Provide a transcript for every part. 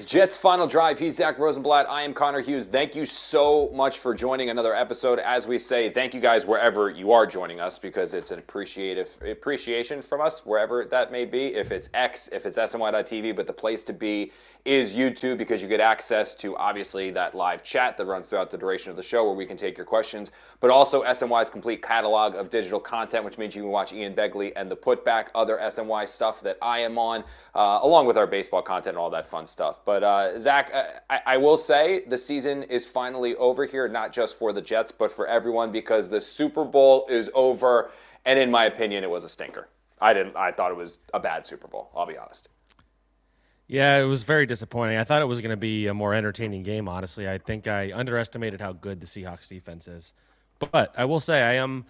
Jets Final Drive. He's Zack Rosenblatt. I am Connor Hughes. Thank you so much for joining another episode. As we say, thank you guys wherever you are joining us, because it's an appreciation from us, wherever that may be. If it's X, if it's SNY.TV, but the place to be is YouTube, because you get access to, obviously, that live chat that runs throughout the duration of the show where we can take your questions, but also SNY's complete catalog of digital content, which means you can watch Ian Begley and The Putback, other SNY stuff that I am on, along with our baseball content and all that fun stuff. But Zack, I will say the season is finally over here, not just for the Jets, but for everyone, because the Super Bowl is over, and in my opinion, it was a stinker. I thought it was a bad Super Bowl, I'll be honest. Yeah, it was very disappointing. I thought it was going to be a more entertaining game, honestly. I think I underestimated how good the Seahawks defense is. But I will say I am,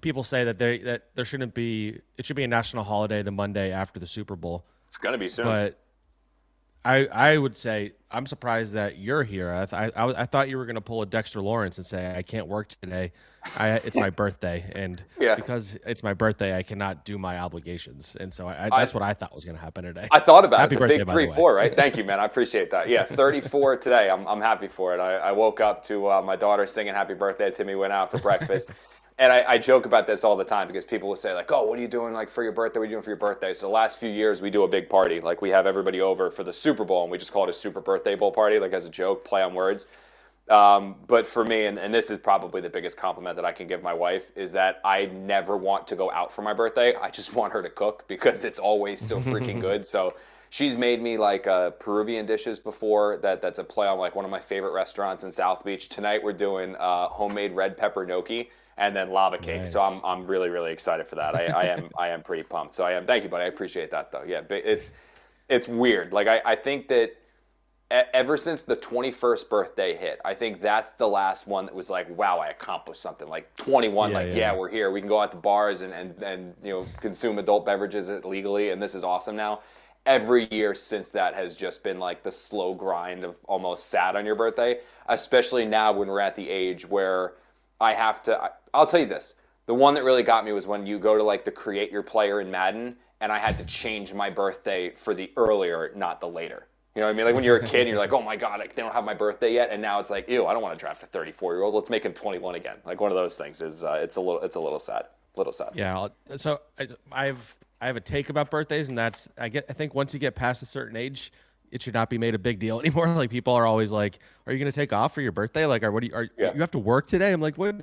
people say that there shouldn't be, it should be a national holiday the Monday after the Super Bowl. It's going to be soon. But I would say I'm surprised that you're here. I thought you were going to pull a Dexter Lawrence and say, I can't work today. It's my birthday. And because it's my birthday, I cannot do my obligations. And so that's what I thought was going to happen today. I thought about happy it. Birthday, big 3-4, right? Thank you, man. I appreciate that. Yeah, 34 today. I'm happy for it. I woke up to my daughter singing happy birthday to me, went out for breakfast. And I joke about this all the time, because people will say, like, oh, what are you doing for your birthday? What are you doing for your birthday? So the last few years, we do a big party. Like, we have everybody over for the Super Bowl, and we just call it a Super Birthday Bowl party, like as a joke, play on words. But for me, and this is probably the biggest compliment that I can give my wife, is that I never want to go out for my birthday. I just want her to cook, because it's always so freaking good. So she's made me Peruvian dishes before. That's a play on one of my favorite restaurants in South Beach. Tonight we're doing homemade red pepper gnocchi and then lava cake. Nice. So I'm really, really excited for that. I am pretty pumped. So I am. Thank you, buddy. I appreciate that, though. Yeah, it's weird. I think that ever since the 21st birthday hit, I think that's the last one that was like, wow, I accomplished something. 21, we're here. We can go out to bars and consume adult beverages legally, and this is awesome now. Every year since that has just been the slow grind of almost sad on your birthday, especially now when we're at the age where I have to. I'll tell you this. The one that really got me was when you go to the create your player in Madden, and I had to change my birthday for the earlier, not the later. You know what I mean? When you're a kid and you're like, oh my God, they don't have my birthday yet. And now it's like, ew, I don't want to draft a 34-year-old. Let's make him 21 again. One of those things is it's a little sad. Yeah. So I have a take about birthdays, and that's I think once you get past a certain age, it should not be made a big deal anymore. People are always like, "Are you going to take off for your birthday? You have to work today?" I'm like, "What?"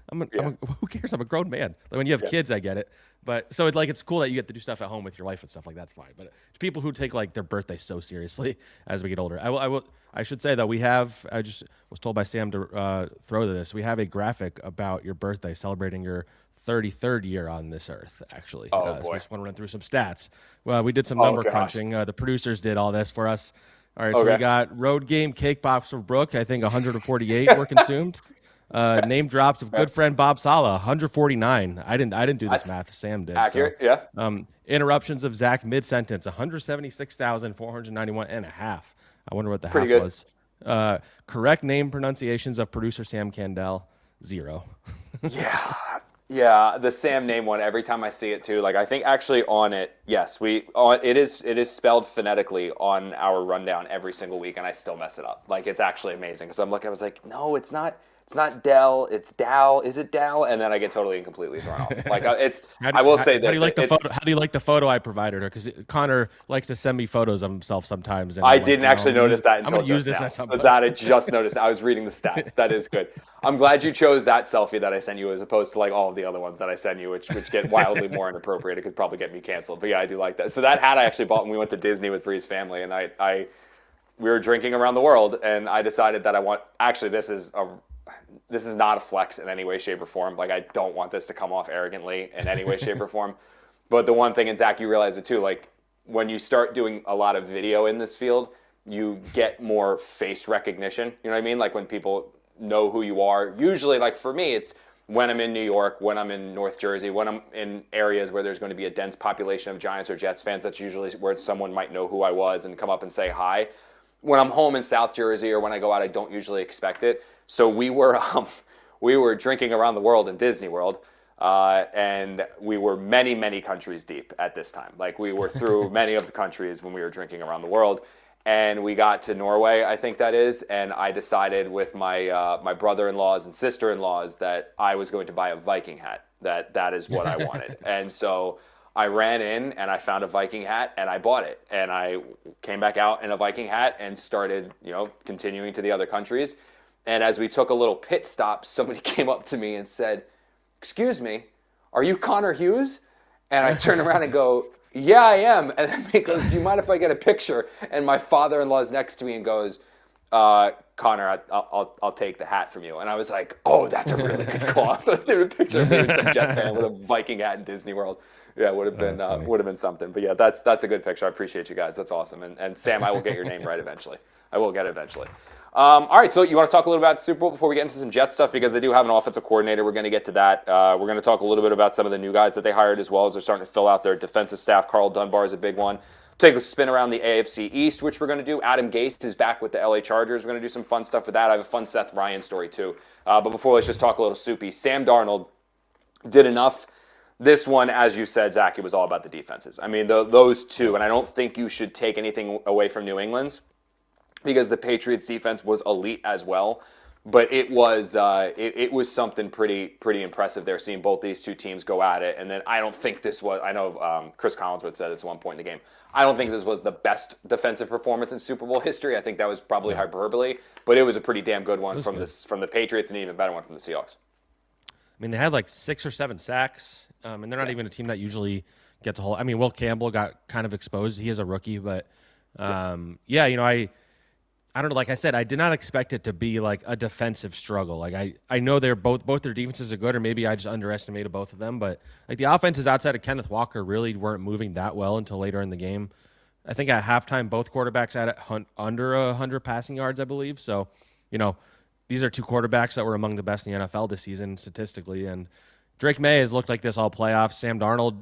Who cares? I'm a grown man. When you have kids, I get it. But so it's cool that you get to do stuff at home with your wife and stuff that's fine. But it's people who take their birthday so seriously as we get older. I should say that I just was told by Sam to throw this. We have a graphic about your birthday celebrating your 33rd year on this earth, actually. Oh, boy. boy. So I just want to run through some stats. Well, we did some number crunching. The producers did all this for us. All right, so we got road game cake pops for Brooke. I think 148 were consumed. Name drops of good friend Bob Saleh, 149. I didn't do this math. Sam did. Accurate, so. yeah. Interruptions of Zack mid-sentence, 176,491 and a half. I wonder what the Pretty half good. was. Correct name pronunciations of producer Sam Candell, 0. Yeah, the Sam name one. Every time I see it too, I think actually on it, yes, it is spelled phonetically on our rundown every single week, and I still mess it up. It's actually amazing because I was like, no, it's not. It's not Dell. It's Dow. Is it Dow? And then I get totally and completely thrown off. I will say this. How do you like the photo? How do you like the photo I provided her? Because Connor likes to send me photos of himself sometimes. And I didn't actually notice that until just now. At some point. That I just noticed. I was reading the stats. That is good. I'm glad you chose that selfie that I sent you as opposed to all of the other ones that I send you, which get wildly more inappropriate. It could probably get me canceled. But yeah, I do like that. So that hat I actually bought when we went to Disney with Bree's family, and we were drinking around the world, and I decided that this is not a flex in any way, shape, or form. I don't want this to come off arrogantly in any way, shape, or form. But the one thing, and Zack, you realize it too, when you start doing a lot of video in this field, you get more face recognition. You know what I mean? When people know who you are. Usually, for me, it's when I'm in New York, when I'm in North Jersey, when I'm in areas where there's going to be a dense population of Giants or Jets fans. That's usually where someone might know who I was and come up and say hi. When I'm home in South Jersey or when I go out, I don't usually expect it. So we were drinking around the world in Disney World. And we were many, many countries deep at this time. Like we were through many of the countries when we were drinking around the world. And we got to Norway, I think that is, and I decided with my brother-in-laws and sister-in-laws that I was going to buy a Viking hat. That is what I wanted. And so I ran in and I found a Viking hat and I bought it. And I came back out in a Viking hat and started, continuing to the other countries. And as we took a little pit stop, somebody came up to me and said, "Excuse me, are you Connor Hughes?" And I turn around and go, "Yeah, I am." And then he goes, "Do you mind if I get a picture?" And my father-in-law is next to me and goes, "Connor, I'll take the hat from you." And I was like, "Oh, that's a really good call." So I did a picture of me and some Jet fan with a Viking hat in Disney World. Yeah, would have been something. But yeah, that's a good picture. I appreciate you guys. That's awesome. And Sam, I will get your name right eventually. I will get it eventually. All right, so you want to talk a little about the Super Bowl before we get into some Jet stuff, because they do have an offensive coordinator. We're going to get to that. We're going to talk a little bit about some of the new guys that they hired as well as they're starting to fill out their defensive staff. Carl Dunbar is a big one. Take a spin around the AFC East, which we're going to do. Adam Gase is back with the LA Chargers. We're going to do some fun stuff with that. I have a fun Seth Ryan story too. But before, let's just talk a little soupy. Sam Darnold did enough. This one, as you said, Zack, it was all about the defenses. I mean, those two, and I don't think you should take anything away from New England's, because the Patriots defense was elite as well, but it was something pretty impressive there, seeing both these two teams go at it. And then I don't think this was, I know Chris Collinsworth said this at one point in the game, I don't think this was the best defensive performance in Super Bowl history. I think that was probably hyperbole, but it was a pretty damn good one from the Patriots, and an even better one from the Seahawks. I mean, they had like 6 or 7 sacks, and they're not even a team that usually gets a whole. I mean, Will Campbell got kind of exposed. He is a rookie, but I don't know. Like I said, I did not expect it to be like a defensive struggle. Like I know they're both their defenses are good, or maybe I just underestimated both of them. But like the offenses outside of Kenneth Walker really weren't moving that well until later in the game. I think at halftime, both quarterbacks had under 100 passing yards, I believe. So, these are two quarterbacks that were among the best in the NFL this season statistically. And Drake Maye has looked like this all playoffs. Sam Darnold,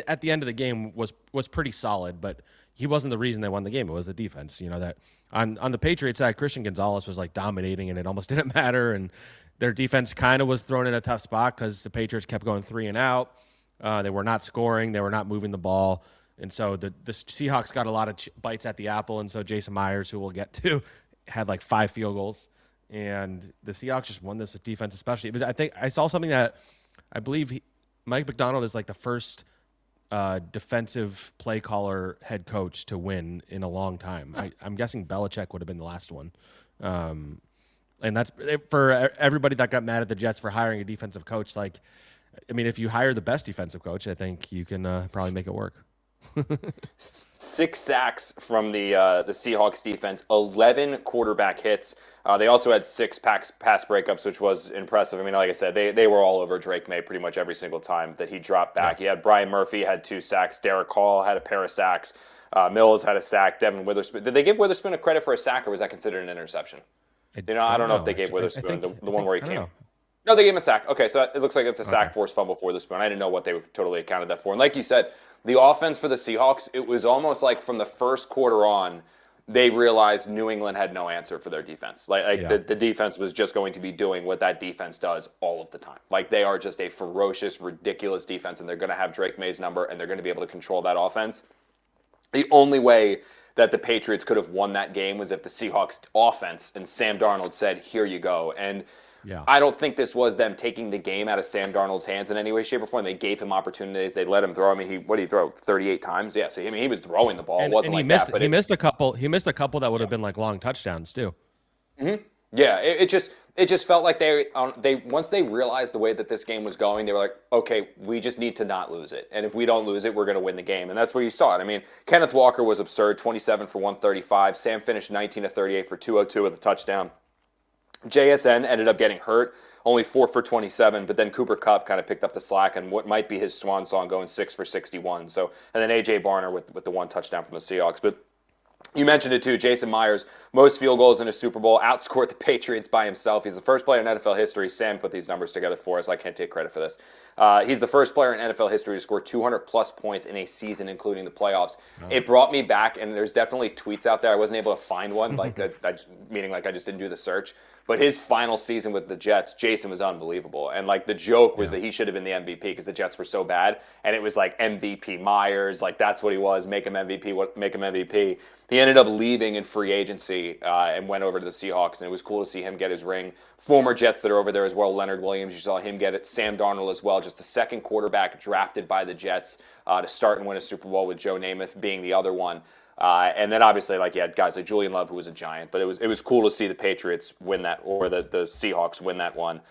at the end of the game, was pretty solid, but he wasn't the reason they won the game. It was the defense. That on the Patriots side, Christian Gonzalez was like dominating, and it almost didn't matter. And their defense kind of was thrown in a tough spot because the Patriots kept going 3 and out. They were not scoring. They were not moving the ball. And so the Seahawks got a lot of bites at the apple. And so Jason Myers, who we'll get to, had like 5 field goals. And the Seahawks just won this with defense, especially. I think I saw something that I believe Mike McDonald is like the first defensive play caller head coach to win in a long time. I'm guessing Belichick would have been the last one. And that's for everybody that got mad at the Jets for hiring a defensive coach. Like, I mean, if you hire the best defensive coach, I think you can probably make it work. 6 sacks from the Seahawks defense, 11 quarterback hits. They also had 6 pass breakups, which was impressive. I mean, like I said, they were all over Drake Maye pretty much every single time that he dropped back. Yeah. He had Brian Murphy had 2 sacks. Derek Hall had a pair of sacks. Mills had a sack. Devin Witherspoon. Did they give Witherspoon a credit for a sack, or was that considered an interception? I don't know if they gave Witherspoon the one where he came. No, they gave him a sack. Okay, so it looks like it's a sack forced fumble for Witherspoon. I didn't know what they totally accounted that for. And like you said, the offense for the Seahawks, it was almost like from the first quarter on, they realized New England had no answer for their defense. The defense was just going to be doing what that defense does all of the time. Like, they are just a ferocious, ridiculous defense, and they're going to have Drake Maye's number, and they're going to be able to control that offense. The only way that the Patriots could have won that game was if the Seahawks offense and Sam Darnold said, "Here you go." And I don't think this was them taking the game out of Sam Darnold's hands in any way, shape, or form. They gave him opportunities. They let him throw. I mean, what did he throw? 38 times? Yeah, so he was throwing the ball. It wasn't like that. But he missed a couple. He missed a couple that would have been like long touchdowns too. Mm-hmm. Yeah, it just felt like they once they realized the way that this game was going, they were like, okay, we just need to not lose it. And if we don't lose it, we're going to win the game. And that's where you saw it. I mean, Kenneth Walker was absurd, 27 for 135. Sam finished 19 of 38 for 202 with a touchdown. JSN ended up getting hurt, only 4 for 27, but then Cooper Kupp kind of picked up the slack and what might be his swan song, going 6 for 61. So, and then A.J. Barner with the 1 touchdown from the Seahawks. But You mentioned it too. Jason Myers, most field goals in a Super Bowl, outscored the Patriots by himself. He's the first player in NFL history. Sam put these numbers together for us. I can't take credit for this. He's the first player in NFL history to score 200-plus points in a season, including the playoffs. Oh. It brought me back, and there's definitely tweets out there. I wasn't able to find one, meaning I just didn't do the search. But his final season with the Jets, Jason was unbelievable. And the joke was that he should have been the MVP because the Jets were so bad. And it was MVP Myers, that's what he was. Make him MVP, make him MVP. He ended up leaving in free agency and went over to the Seahawks, and it was cool to see him get his ring. Former Jets that are over there as well, Leonard Williams, you saw him get it. Sam Darnold as well, just the second quarterback drafted by the Jets to start and win a Super Bowl, with Joe Namath being the other one. And then obviously, you had guys like Julian Love, who was a giant, but it was cool to see the Patriots win that, or the Seahawks win that one.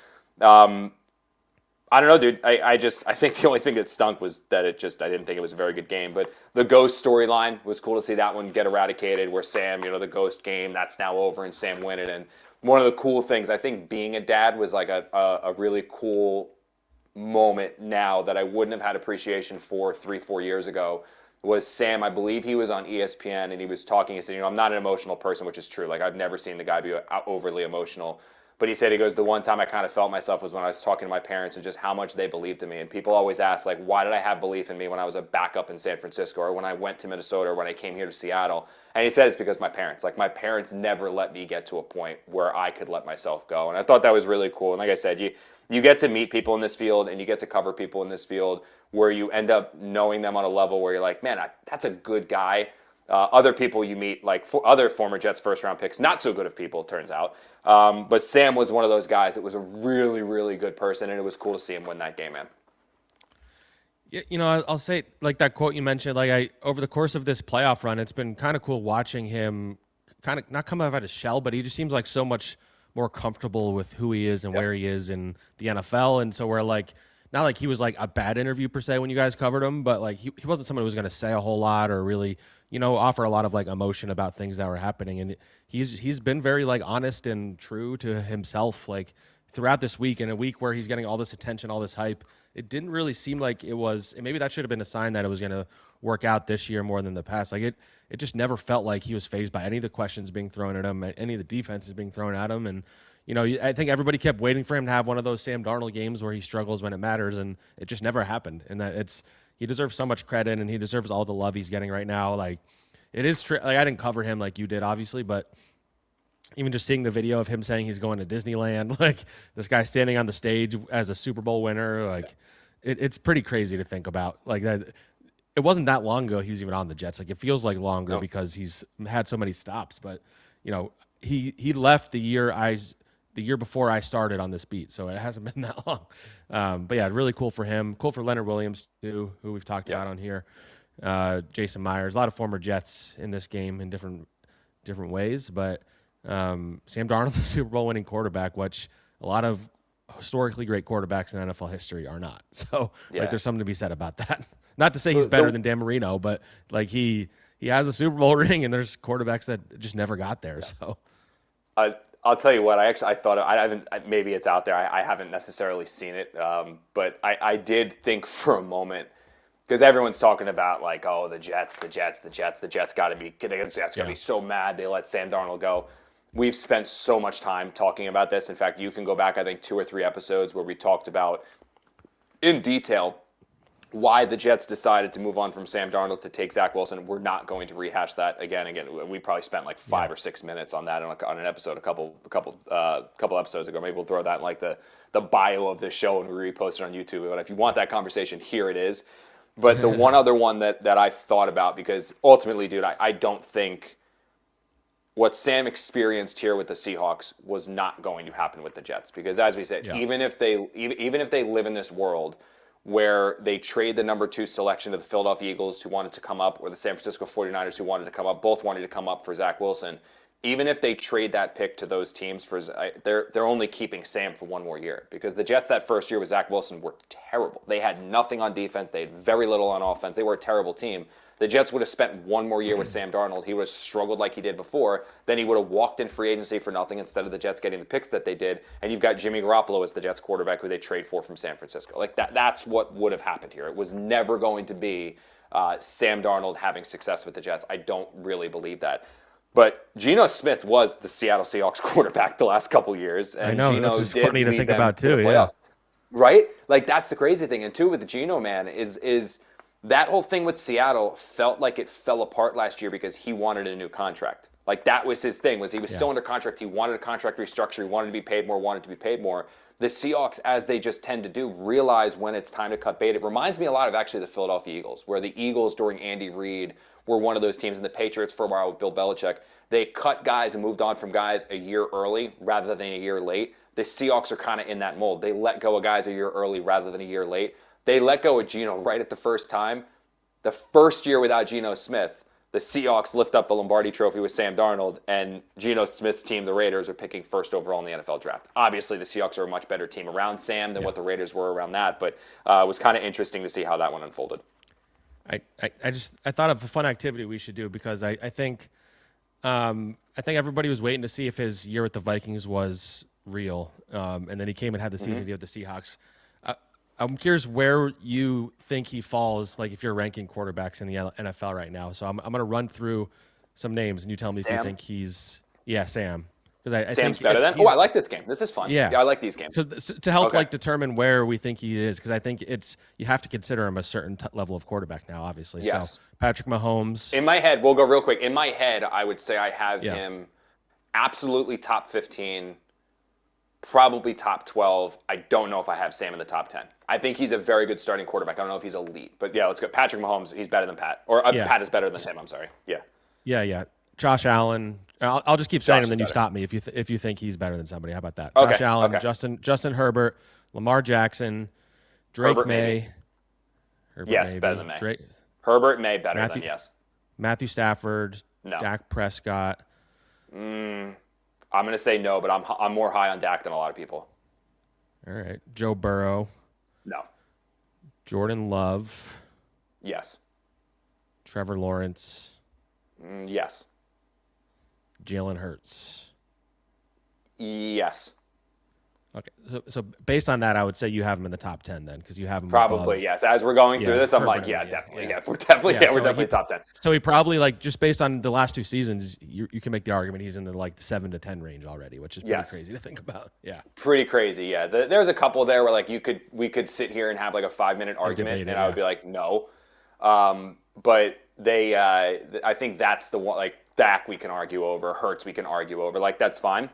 I don't know, dude. I think the only thing that stunk was that I didn't think it was a very good game. But the ghost storyline was cool to see that one get eradicated, where Sam, the ghost game, that's now over, and Sam win it. And one of the cool things, I think being a dad was a really cool moment now that I wouldn't have had appreciation for 3-4 years ago. Was Sam, I believe he was on ESPN, and he was talking, he said, I'm not an emotional person, which is true. I've never seen the guy be overly emotional. But he said, the one time I kind of felt myself was when I was talking to my parents and just how much they believed in me. And people always ask, why did I have belief in me when I was a backup in San Francisco, or when I went to Minnesota, or when I came here to Seattle? And he said it's because my parents. My parents never let me get to a point where I could let myself go. And I thought that was really cool. And like I said, you get to meet people in this field, and you get to cover people in this field where you end up knowing them on a level where you're like, man, that's a good guy. Other people you meet, other former Jets first-round picks, not so good of people, it turns out. But Sam was one of those guys that was a really, really good person, and it was cool to see him win that game, man. Yeah, I'll say, that quote you mentioned, over the course of this playoff run, it's been kind of cool watching him kind of not come out of his shell, but he just seems so much more comfortable with who he is and where he is in the NFL. And so we're not he was a bad interview per se when you guys covered him, but he wasn't someone who was going to say a whole lot or really, offer a lot of emotion about things that were happening. And he's been very honest and true to himself, throughout this week, in a week where he's getting all this attention, all this hype. It didn't really seem like it was, and maybe that should have been a sign that it was going to work out this year more than the past. It just never felt like he was fazed by any of the questions being thrown at him, any of the defenses being thrown at him. And, I think everybody kept waiting for him to have one of those Sam Darnold games where he struggles when it matters, and it just never happened. And he deserves so much credit, and he deserves all the love he's getting right now. It is I didn't cover him like you did, obviously, but even just seeing the video of him saying he's going to Disneyland, this guy standing on the stage as a Super Bowl winner, it's pretty crazy to think about. That, it wasn't that long ago he was even on the Jets. It feels like longer because he's had so many stops. But he left the year before I started on this beat, so it hasn't been that long. But yeah, really cool for him. Cool for Leonard Williams too, who we've talked about on here. Jason Myers, a lot of former Jets in this game in different ways, but Sam Darnold's a Super Bowl winning quarterback, which a lot of historically great quarterbacks in NFL history are not. So there's something to be said about that. Not to say he's better than Dan Marino, but he has a Super Bowl ring, and there's quarterbacks that just never got there. So I'll tell you what, I haven't, maybe it's out there. I haven't necessarily seen it, but I did think for a moment, because everyone's talking about the Jets got to be so mad they let Sam Darnold go. We've spent so much time talking about this. In fact, you can go back, I think, 2 or 3 episodes where we talked about in detail why the Jets decided to move on from Sam Darnold to take Zach Wilson. We're not going to rehash that again. We probably spent 5 or 6 minutes on that on an episode a couple episodes ago. Maybe we'll throw that in the bio of this show and we repost it on YouTube. But if you want that conversation, here it is. But the one other one that I thought about, because ultimately, dude, I don't think what Sam experienced here with the Seahawks was not going to happen with the Jets. Because as we said, even if they live in this world where they trade the number 2 selection to the Philadelphia Eagles, who wanted to come up, or the San Francisco 49ers, who wanted to come up, both wanted to come up for Zach Wilson. Even if they trade that pick to those teams, they're only keeping Sam for 1 more year, because the Jets that first year with Zach Wilson were terrible. They had nothing on defense. They had very little on offense. They were a terrible team. The Jets would have spent 1 more year with Sam Darnold. He would have struggled like he did before. Then he would have walked in free agency for nothing instead of the Jets getting the picks that they did. And you've got Jimmy Garoppolo as the Jets quarterback, who they trade for from San Francisco. That's what would have happened here. It was never going to be Sam Darnold having success with the Jets. I don't really believe that. But Geno Smith was the Seattle Seahawks quarterback the last couple years, and I know Geno that's just did funny to lead think them about to the too. Yeah. playoffs. Right? Like, that's the crazy thing. And two, with the Geno, man, is that whole thing with Seattle felt like it fell apart last year because he wanted a new contract. Like, that was his thing, was he was still under contract. He wanted a contract restructure. He wanted to be paid more, wanted to be paid more. The Seahawks, as they just tend to do, realize when it's time to cut bait. It reminds me a lot of actually the Philadelphia Eagles, where the Eagles during Andy Reid were one of those teams, and the Patriots for a while with Bill Belichick. They cut guys and moved on from guys a year early rather than a year late. The Seahawks are kind of in that mold. They let go of guys a year early rather than a year late. They let go of Geno right at the first time. The first year without Geno Smith, the Seahawks lift up the Lombardi Trophy with Sam Darnold, and Geno Smith's team, the Raiders, are picking first overall in the NFL draft. Obviously, the Seahawks are a much better team around Sam than what the Raiders were around that, but it was kind of interesting to see how that one unfolded. I thought of a fun activity we should do because I think everybody was waiting to see if his year with the Vikings was real, and then he came and had the season deal with the Seahawks. I'm curious where you think he falls, like if you're ranking quarterbacks in the NFL right now. So I'm going to run through some names, and you tell me if you think he's Sam. Because Sam's better than. Oh, I like this game. This is fun. Yeah, I like these games. To help determine where we think he is, because I think you have to consider him a certain level of quarterback now, obviously. Yes. So Patrick Mahomes. In my head, we'll go real quick. In my head, I would say I have him absolutely top 15, probably top 12. I don't know if I have Sam in the top 10. I think he's a very good starting quarterback. I don't know if he's elite, but let's go. Patrick Mahomes, he's better than Pat, or Pat is better than Sam. I'm sorry. Yeah. Josh Allen. I'll just keep saying him, then you stop me if you think he's better than somebody. How about that? Josh Allen, Justin Herbert, Lamar Jackson, Drake Maye. Better than May. Herbert, May, better than Matthew Stafford, no. Dak Prescott. I'm going to say no, but I'm more high on Dak than a lot of people. All right. Joe Burrow. No. Jordan Love. Yes. Trevor Lawrence. Yes. Jalen Hurts. Yes. Okay. So based on that, I would say you have him in the top 10 then, because you have him probably above. Yes. As we're going through this, I'm like, definitely. Yeah, we're definitely top 10. So he probably, just based on the last two seasons, you can make the argument he's in the 7 to 10 range already, which is pretty crazy to think about. Yeah. Pretty crazy. Yeah. There's a couple there where we could sit here and have a 5-minute argument, and I would be like, no. But I think that's the one. Dak we can argue over, Hurts we can argue over. That's fine.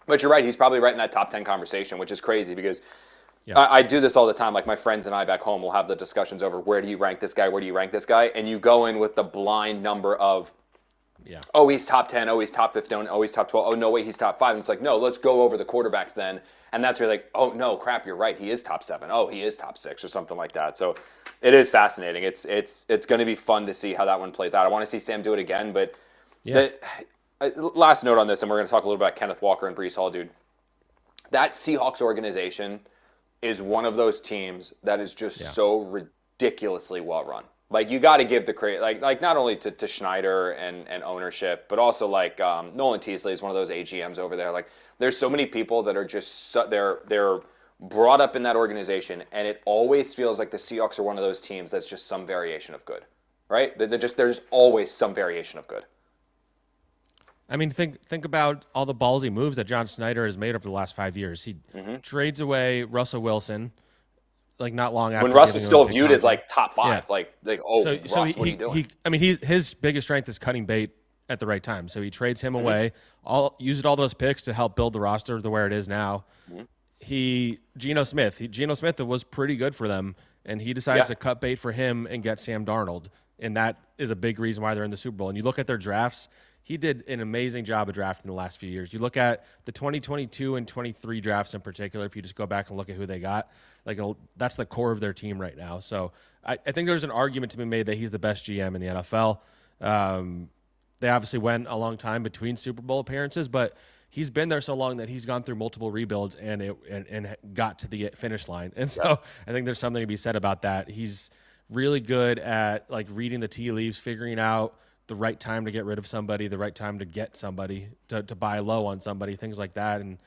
But you're right. He's probably right in that top 10 conversation, which is crazy because I do this all the time. My friends and I back home will have the discussions over where do you rank this guy, where do you rank this guy, and you go in with the blind number of, oh, he's top 10, oh, he's top 15, oh, he's top 12, oh, no, wait, he's top 5. And it's no, let's go over the quarterbacks then. And that's where you're oh, no, crap, you're right. He is top 7. Oh, he is top 6 or something like that. So it is fascinating. It's going to be fun to see how that one plays out. I want to see Sam do it again, but last note on this, and we're going to talk a little bit about Kenneth Walker and Breece Hall, dude. That Seahawks organization is one of those teams that is just so ridiculously well run. You got to give the credit, not only to Schneider and ownership, but also Nolan Teasley is one of those AGMs over there. There's so many people that are just they're brought up in that organization, and it always feels like the Seahawks are one of those teams that's just some variation of good, right? There's always some variation of good. I mean, think about all the ballsy moves that John Snyder has made over the last 5 years. He trades away Russell Wilson, not long after. When Russ was still viewed as top 5, Russ, what are you doing? His biggest strength is cutting bait at the right time. So he trades him away, used all those picks to help build the roster to where it is now. Geno Smith was pretty good for them, and he decides to cut bait for him and get Sam Darnold, and that is a big reason why they're in the Super Bowl. And you look at their drafts. He did an amazing job of drafting the last few years. You look at the 2022 and 23 drafts in particular, if you just go back and look at who they got, that's the core of their team right now. So I think there's an argument to be made that he's the best GM in the NFL. They obviously went a long time between Super Bowl appearances, but he's been there so long that he's gone through multiple rebuilds and got to the finish line. And so I think there's something to be said about that. He's really good at reading the tea leaves, figuring out the right time to get rid of somebody, the right time to get somebody, to buy low on somebody, things like that. And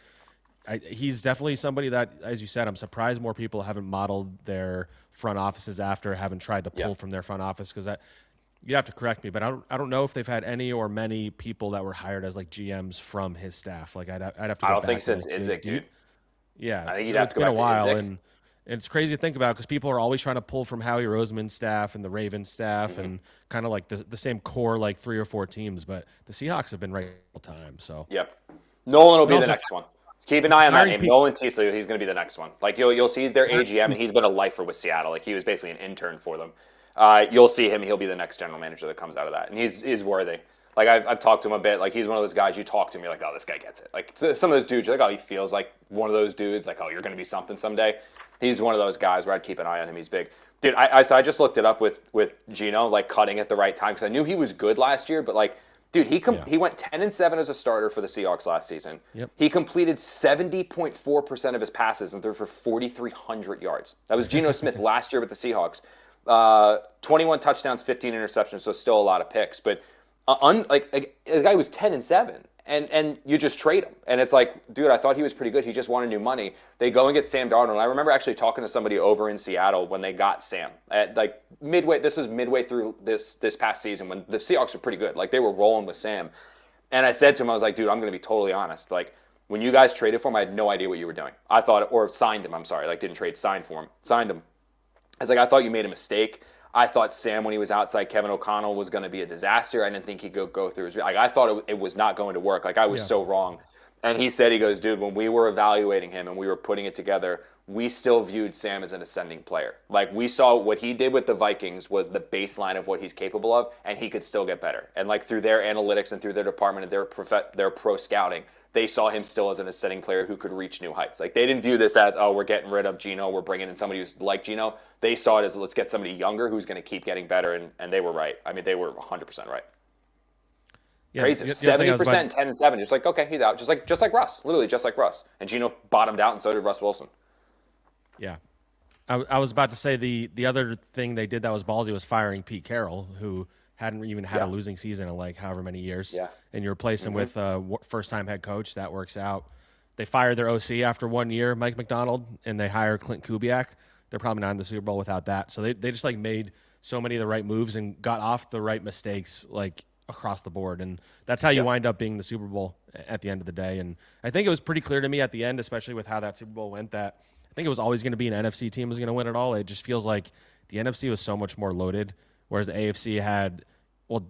he's definitely somebody that, as you said, I'm surprised more people haven't modeled their front offices after, haven't tried to pull from their front office, because you have to correct me, but I don't know if they've had any or many people that were hired as like GMs from his staff. Like I'd have to go I don't back think and, since like, dig Idzik, deep. dude. Yeah, I think so you'd have it's to go been a back to while, Idzik. and it's crazy to think about because people are always trying to pull from Howie Roseman's staff and the Ravens staff and kind of like the same core, like 3 or 4 teams. But the Seahawks have been right all the time. So Yep. Nolan will be also, the next one. Keep an eye on that name. people, Nolan Teasley, he's going to be the next one. Like you'll see he's their AGM, and he's been a lifer with Seattle. Like he was basically an intern for them. You'll see him. He'll be the next general manager that comes out of that, and he's worthy. Like I've talked to him a bit. Like he's one of those guys you talk to him, you're like, oh, this guy gets it. Like some of those dudes, you're like, oh, he feels like one of those dudes. Like, oh, you're going to be something someday. He's one of those guys where I'd keep an eye on him. He's big. Dude, so I just looked it up with Geno, like cutting at the right time, because I knew he was good last year, but like, dude, he went 10-7 as a starter for the Seahawks last season. Yep. He completed 70.4% of his passes and threw for 4,300 yards. That was Geno Smith last year with the Seahawks. 21 touchdowns, 15 interceptions, so still a lot of picks. But the guy was 10-7. And you just trade him. And it's like, dude, I thought he was pretty good. He just wanted new money. They go and get Sam Darnold. And I remember actually talking to somebody over in Seattle when they got Sam. At like this was midway through this past season when the Seahawks were pretty good. Like they were rolling with Sam. And I said to him, I was like, dude, I'm going to be totally honest. Like when you guys traded for him, I had no idea what you were doing. I thought, or signed him, I'm sorry. Like didn't trade, signed for him. Signed him. I was like, I thought you made a mistake. I thought Sam, when he was outside Kevin O'Connell, was going to be a disaster. I didn't think he'd go through his. Like I thought it was not going to work. Like I was so wrong. And he said, he goes, dude, when we were evaluating him and we were putting it together, we still viewed Sam as an ascending player. Like we saw what he did with the Vikings was the baseline of what he's capable of, and he could still get better. And like through their analytics and through their department and their pro scouting, they saw him still as an ascending player who could reach new heights. Like they didn't view this as, oh, we're getting rid of Geno, we're bringing in somebody who's like Geno. They saw it as, let's get somebody younger who's going to keep getting better, and they were right. I mean, they were 100% right. yeah, Crazy, 70%, 10-7. Just like, okay, he's out. Just like Russ, literally just like Russ. And Geno bottomed out, and so did Russ Wilson. Yeah. I was about to say the other thing they did that was ballsy was firing Pete Carroll, who hadn't even had a losing season in like however many years. Yeah. And you replace him with a first-time head coach. That works out. They fired their OC after 1 year, Mike McDonald, and they hire Clint Kubiak. They're probably not in the Super Bowl without that. So they just like made so many of the right moves and got off the right mistakes like across the board. And that's how you wind up being the Super Bowl at the end of the day. And I think it was pretty clear to me at the end, especially with how that Super Bowl went, that I think it was always going to be an NFC team was going to win it all. It just feels like the NFC was so much more loaded, whereas the AFC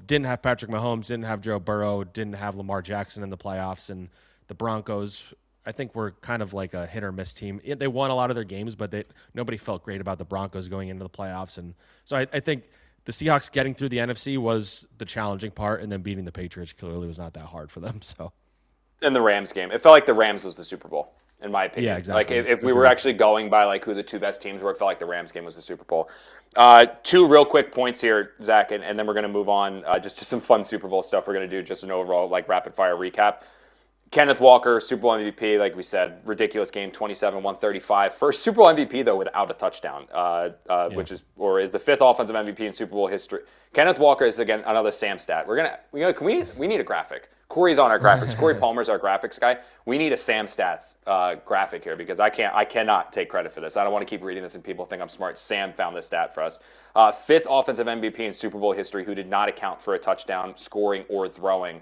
didn't have Patrick Mahomes, didn't have Joe Burrow, didn't have Lamar Jackson in the playoffs, and the Broncos, I think, were kind of like a hit or miss team. They won a lot of their games, but nobody felt great about the Broncos going into the playoffs. And so I think the Seahawks getting through the NFC was the challenging part, and then beating the Patriots clearly was not that hard for them. So, In the Rams game, it felt like the Rams was the Super Bowl, in my opinion. Yeah, exactly. Like if we were actually going by like who the two best teams were, it felt like the Rams game was the Super Bowl. 2 real quick points here, Zach, and then we're going to move on. Just some fun Super Bowl stuff we're going to do, just an overall like rapid fire recap. Kenneth Walker, Super Bowl MVP, like we said, ridiculous game, 27-135. First Super Bowl MVP though without a touchdown, which is the 5th offensive MVP in Super Bowl history. Kenneth Walker is again another Sam stat. We need a graphic. Corey's on our graphics. Corey Palmer's our graphics guy. We need a Sam stats graphic here because I cannot take credit for this. I don't want to keep reading this and people think I'm smart. Sam found this stat for us. 5th offensive MVP in Super Bowl history who did not account for a touchdown, scoring or throwing.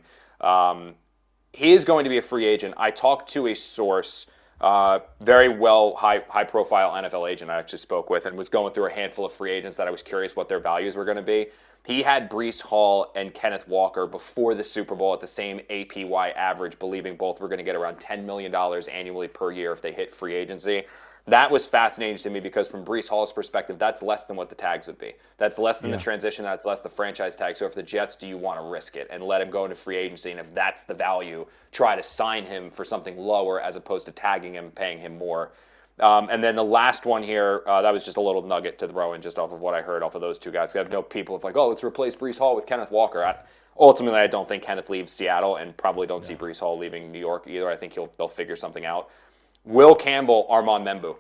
He is going to be a free agent. I talked to a source, very well high-profile NFL agent I actually spoke with, and was going through a handful of free agents that I was curious what their values were going to be. He had Breece Hall and Kenneth Walker before the Super Bowl at the same APY average, believing both were going to get around $10 million annually per year if they hit free agency. That was fascinating to me because from Breece Hall's perspective, that's less than what the tags would be. That's less than the transition. That's less the franchise tag. So if the Jets, do you want to risk it and let him go into free agency? And if that's the value, try to sign him for something lower as opposed to tagging him, paying him more. And then the last one here, that was just a little nugget to throw in just off of what I heard off of those two guys. I have no people of like, oh, let's replace Breece Hall with Kenneth Walker. Ultimately, I don't think Kenneth leaves Seattle and probably don't see Breece Hall leaving New York either. I think they'll figure something out. Will Campbell, Armand Membou.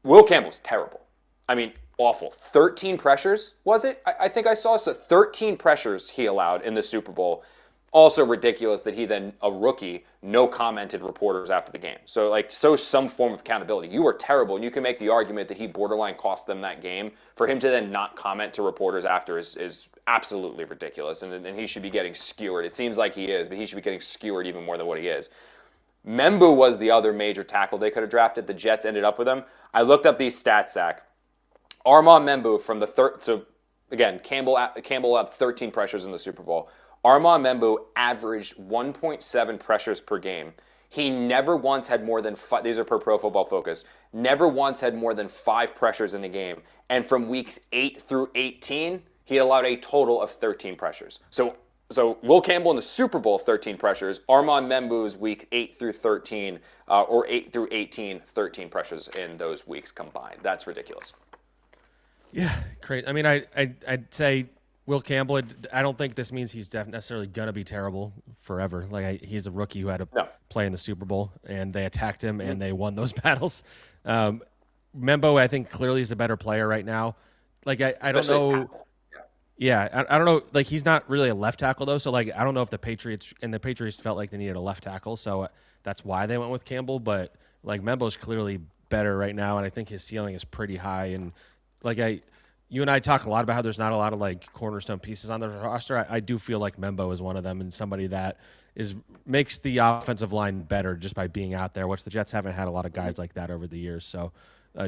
Will Campbell's terrible. I mean, awful. 13 pressures, was it? I think I saw. So 13 pressures he allowed in the Super Bowl. Also ridiculous that he then, a rookie, no commented reporters after the game. So some form of accountability. You were terrible, and you can make the argument that he borderline cost them that game. For him to then not comment to reporters after is absolutely ridiculous, and he should be getting skewered. It seems like he is, but he should be getting skewered even more than what he is. Membou was the other major tackle they could have drafted. The Jets ended up with him. I looked up these stats, Zack. Armand Membou from the third. So again, Campbell had 13 pressures in the Super Bowl. Armand Membou averaged 1.7 pressures per game. He never once had more than five. These are per Pro Football Focus. Never once had more than 5 pressures in a game. And from weeks 8 through 18, he allowed a total of 13 pressures. So Will Campbell in the Super Bowl, 13 pressures. Armand Membou's week 8 through 13, or 8 through 18, 13 pressures in those weeks combined. That's ridiculous. Yeah, great. I mean, I'd say Will Campbell, I don't think this means he's necessarily going to be terrible forever. He's a rookie who had to play in the Super Bowl, and they attacked him, and they won those battles. Membou, I think, clearly is a better player right now. I don't know. Yeah, I don't know. He's not really a left tackle, though. So, I don't know if the Patriots felt like they needed a left tackle. So that's why they went with Campbell. But, Membou's clearly better right now, and I think his ceiling is pretty high. And, you and I talk a lot about how there's not a lot of, cornerstone pieces on the roster. I do feel like Membou is one of them and somebody that makes the offensive line better just by being out there, which the Jets haven't had a lot of guys like that over the years. So,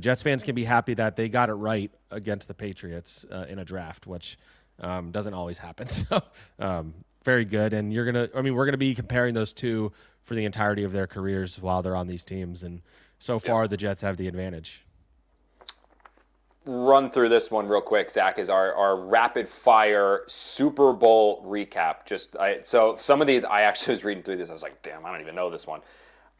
Jets fans can be happy that they got it right against the Patriots in a draft, which doesn't always happen. So very good. And we're going to be comparing those two for the entirety of their careers while they're on these teams. And so far, the Jets have the advantage. Run through this one real quick, Zack, is our rapid fire Super Bowl recap. So some of these, I actually was reading through this. I was like, damn, I don't even know this one.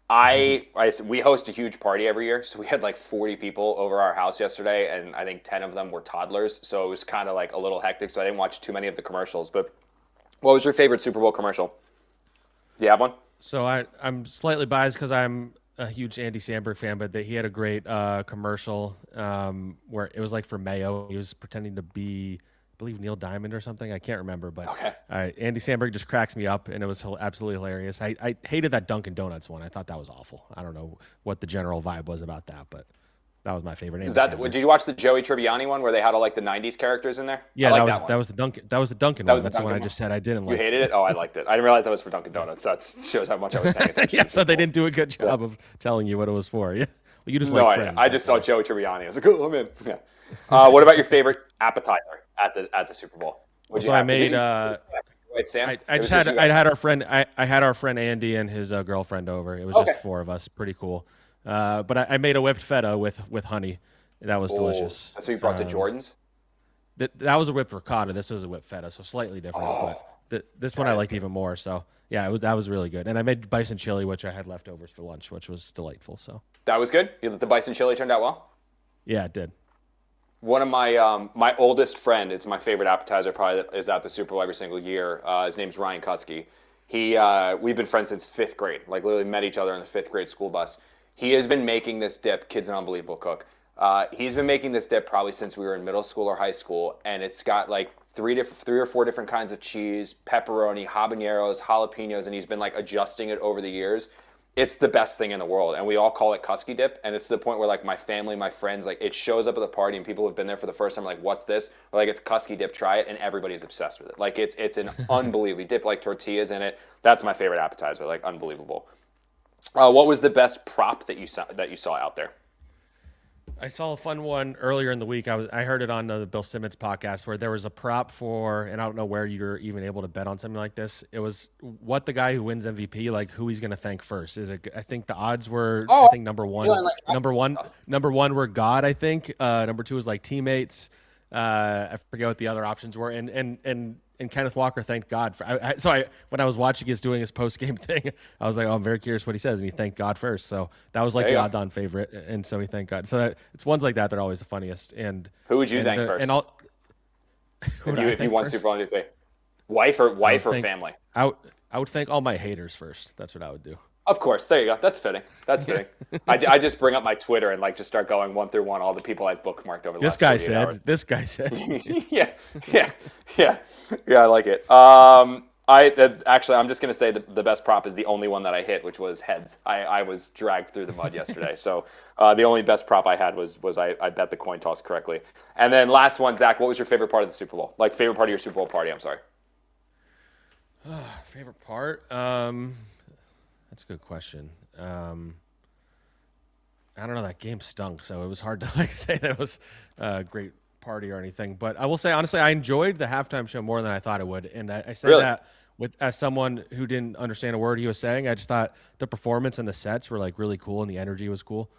We host a huge party every year, so we had 40 people over our house yesterday, and I think 10 of them were toddlers, so it was kind of a little hectic, so I didn't watch too many of the commercials. But what was your favorite Super Bowl commercial? Do you have one? So I'm slightly biased because I'm a huge Andy Samberg fan, but he had a great commercial where it was for Mayo. He was pretending to be, I believe, Neil Diamond or something. I can't remember, but Andy Samberg just cracks me up, and it was absolutely hilarious. I hated that Dunkin' Donuts one. I thought that was awful. I don't know what the general vibe was about that, but that was my favorite. Did you watch the Joey Tribbiani one where they had all the '90s characters in there? Yeah, that was the Dunkin'. That was the Dunkin' one. That's the one I just said I didn't like. You hated it? Oh, I liked it. I didn't realize that was for Dunkin' Donuts. That shows how much I was paying attention. Yeah, so they didn't do a good job of telling you what it was for. Yeah, well, you just Friends. I just saw Joey Tribbiani. I was like, oh, I'm in. Yeah. What about your favorite appetizer at the Super Bowl? So I made. Sam? I had our friend. I had our friend Andy and his girlfriend over. It was just 4 of us. Pretty cool. But I made a whipped feta with honey. That was delicious. That's what you brought to Jordan's? That was a whipped ricotta. This was a whipped feta, so slightly different. But this one I liked even more. So yeah, that was really good. And I made bison chili, which I had leftovers for lunch, which was delightful. So that was good. The bison chili turned out well. Yeah, it did. One of my oldest friend, it's my favorite appetizer, probably, that is at the Super Bowl every single year. His name's Ryan Kuski. We've been friends since 5th grade. Literally met each other on the 5th grade school bus. He has been making this dip. Kid's an unbelievable cook. He's been making this dip probably since we were in middle school or high school, and it's got 3 or 4 different kinds of cheese, pepperoni, habaneros, jalapenos, and he's been adjusting it over the years. It's the best thing in the world, and we all call it Kuski dip, and it's to the point where my family, my friends, it shows up at the party, and people have been there for the first time, what's this? We're it's Kuski dip, try it, and everybody's obsessed with it. It's an unbelievable dip, tortillas in it. That's my favorite appetizer, unbelievable. What was the best prop that you saw out there? I saw a fun one earlier in the week. I heard it on the Bill Simmons podcast where there was a prop for, and I don't know where you're even able to bet on something like this. It was what the guy who wins MVP, who he's going to thank first. I think the odds were, I think number one were God, I think. Number 2 was teammates. I forget what the other options were. And Kenneth Walker thanked God for. When I was watching doing his post game thing, I was like, oh, I'm very curious what he says, and he thanked God first. So that was the odds-on favorite, and so he thanked God. So it's ones like that that are always the funniest. And who would you thank first? If you won Super Bowl MVP, wife or family? I would thank all my haters first. That's what I would do. Of course, there you go. That's fitting. I just bring up my Twitter and just start going one through one, all the people I've bookmarked over the last 48 hours. This guy said. Yeah, I like it. Actually, I'm just going to say the best prop is the only one that I hit, which was heads. I was dragged through the mud yesterday. So the only best prop I had was I bet the coin toss correctly. And then last one, Zach, what was your favorite part of the Super Bowl? Like favorite part of your Super Bowl party, I'm sorry. Favorite part? That's a good question. I don't know. That game stunk, so it was hard to say that it was a great party or anything. But I will say, honestly, I enjoyed the halftime show more than I thought it would. And I say Really? that as someone who didn't understand a word he was saying. I just thought the performance and the sets were like really cool and the energy was cool.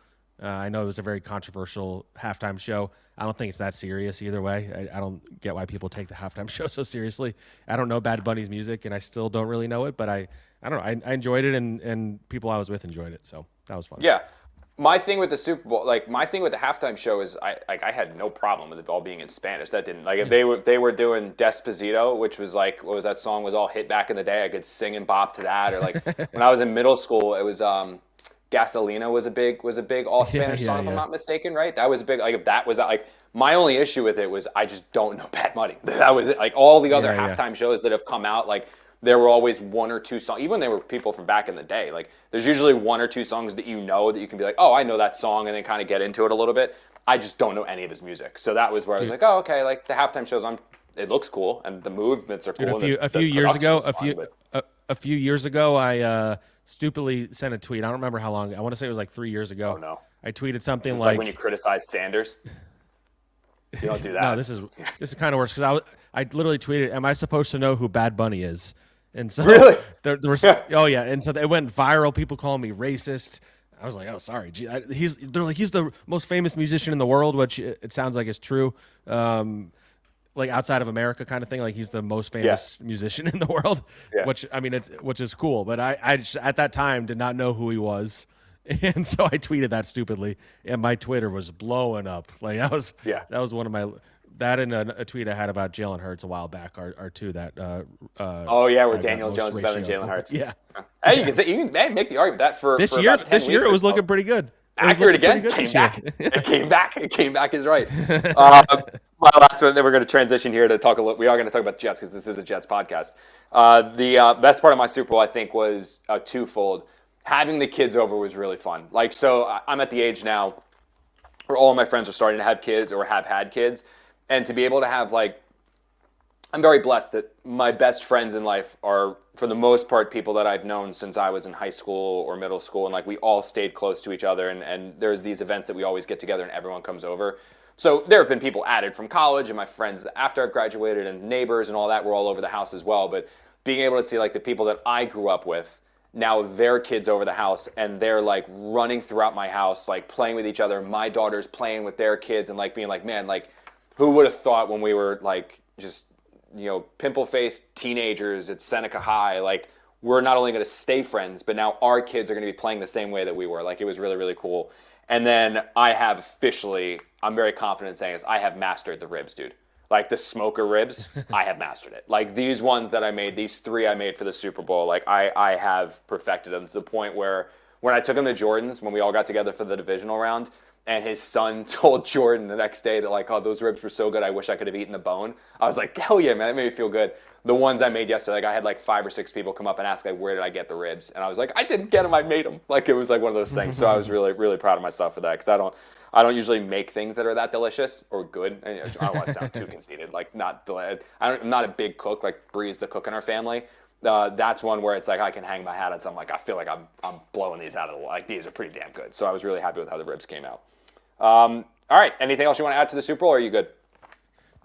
I know it was a very controversial halftime show. I don't think it's that serious either way. I don't get why people take the halftime show so seriously. I don't know Bad Bunny's music, and I still don't really know it, but I don't know. I enjoyed it, and people I was with enjoyed it, so that was fun. Yeah. My thing with the Super Bowl, like my thing with the halftime show is I had no problem with it all being in Spanish. That didn't if they were doing Despacito, which was like what was that song was all hit back in the day. I could sing and bop to that. Or like when I was in middle school, it was Gasolina was a big all Spanish song if I'm not mistaken, right? That was a big if that was like my only issue with it was I just don't know Bad Bunny. That was it. Like all the other halftime shows that have come out like. There were always one or two songs, even when they were people from back in the day. Like, there's usually one or two songs that you know that you can be like, oh, I know that song, and then kind of get into it a little bit. I just don't know any of his music. So that was where I was like, oh, okay, like the halftime shows, it looks cool, and the movements are cool. Dude, a few years ago, I stupidly sent a tweet. I don't remember how long. I want to say it was like 3 years ago. Oh, no. I tweeted something this is like when you criticize Sanders. You don't do that. No, this is kind of worse because I literally tweeted, "Am I supposed to know who Bad Bunny is?" And so really, there was oh yeah, and so it went viral. People calling me racist. I was like, oh sorry. They're like he's the most famous musician in the world, which it sounds like is true. Like outside of America, kind of thing. Like he's the most famous musician in the world. Yeah. Which is cool. But I just, at that time did not know who he was. And so I tweeted that stupidly, and my Twitter was blowing up. Like that was one of my and a tweet I had about Jalen Hurts a while back are two that. Where Daniel Jones is better than Jalen Hurts. Yeah. Hey, you can make the argument that for this for year. About 10 this year weeks it was looking pretty good. Accurate again. Came back. It came back. It came back is right. My last one. Then we're going to transition here to talk a little. We are going to talk about the Jets because this is a Jets podcast. The best part of my Super Bowl, I think, was twofold. Having the kids over was really fun. Like, so I'm at the age now where all of my friends are starting to have kids or have had kids, and to be able to have I'm very blessed that my best friends in life are, for the most part, people that I've known since I was in high school or middle school, and we all stayed close to each other, and there's these events that we always get together and everyone comes over. So there have been people added from college and my friends after I've graduated and neighbors and all that were all over the house as well, but being able to see the people that I grew up with, now their kids over the house and they're running throughout my house, playing with each other, my daughter's playing with their kids and being man, who would have thought when we were just pimple-faced teenagers at Seneca High, we're not only going to stay friends, but now our kids are going to be playing the same way that we were. It was really, really cool. And then I have officially, I'm very confident in saying this, I have mastered the ribs, dude. The smoker ribs, I have mastered it. These ones that I made, these three I made for the Super Bowl, I have perfected them to the point where when I took them to Jordan's, when we all got together for the divisional round, and his son told Jordan the next day that oh, those ribs were so good, I wish I could have eaten the bone. I was like, hell yeah, man, that made me feel good. The ones I made yesterday, I had 5 or 6 people come up and ask where did I get the ribs? And I was like, I didn't get them, I made them. It was one of those things. So I was really, really proud of myself for that because I don't usually make things that are that delicious or good. I don't want to sound too conceited. I'm not a big cook. Bree's the cook in our family. That's one where it's I can hang my hat on something. I feel like I'm blowing these out of the these are pretty damn good. So I was really happy with how the ribs came out. All right. Anything else you want to add to the Super Bowl, or are you good?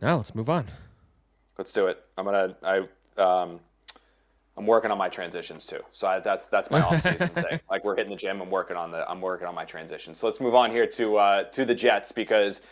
No, let's move on. Let's do it. I'm working on my transitions too. So that's my off-season thing. We're hitting the gym. I'm working on my transitions. So let's move on here to the Jets because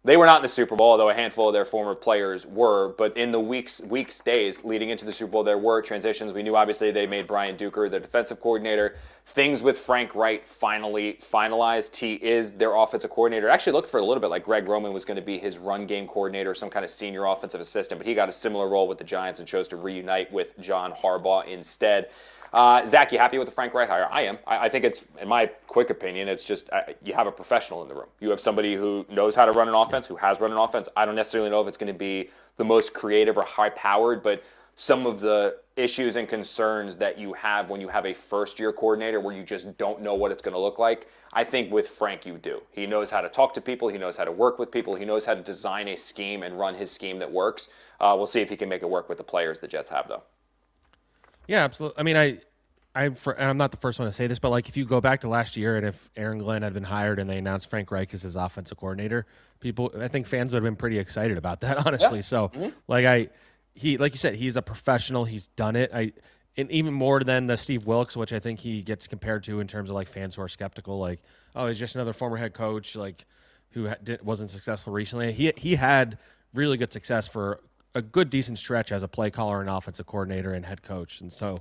they were not in the Super Bowl, although a handful of their former players were. But in the weeks, days leading into the Super Bowl, there were transitions. We knew obviously they made Brian Duker their defensive coordinator. Things with Frank Reich finally finalized. He is their offensive coordinator. It actually looked for a little bit like Greg Roman was going to be his run game coordinator, some kind of senior offensive assistant, but he got a similar role with the Giants and chose to reunite with John Harbaugh instead. Zach, you happy with the Frank Reich hire? I am. I think it's, in my quick opinion, it's just you have a professional in the room. You have somebody who knows how to run an offense, who has run an offense. I don't necessarily know if it's going to be the most creative or high-powered, but some of the issues and concerns that you have when you have a first-year coordinator where you just don't know what it's going to look like. I think with Frank you do. He knows how to talk to people. He knows how to work with people. He knows how to design a scheme and run his scheme that works. We'll see if he can make it work with the players the Jets have, though. Yeah, absolutely. I mean, and I'm not the first one to say this, but like if you go back to last year and if Aaron Glenn had been hired and they announced Frank Reich as his offensive coordinator, I think fans would have been pretty excited about that, honestly. Yeah. So, like you said, he's a professional. He's done it. And even more than the Steve Wilkes, which I think he gets compared to in terms of like fans who are skeptical, like, oh, he's just another former head coach, like who wasn't successful recently. He had really good success for a good, decent stretch as a play caller and offensive coordinator and head coach. And so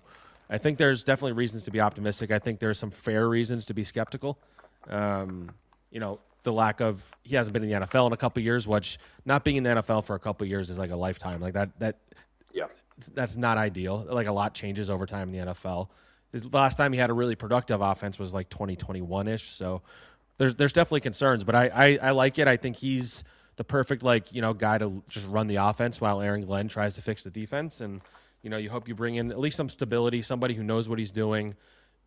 I think there's definitely reasons to be optimistic. I think there's some fair reasons to be skeptical. The lack of, he hasn't been in the NFL in a couple of years, which not being in the NFL for a couple of years is like a lifetime. Like that's not ideal. Like a lot changes over time in the NFL. The last time he had a really productive offense was like 2021-ish. So there's definitely concerns, but I like it. I think he's the perfect guy to just run the offense while Aaron Glenn tries to fix the defense. And you hope you bring in at least some stability, somebody who knows what he's doing.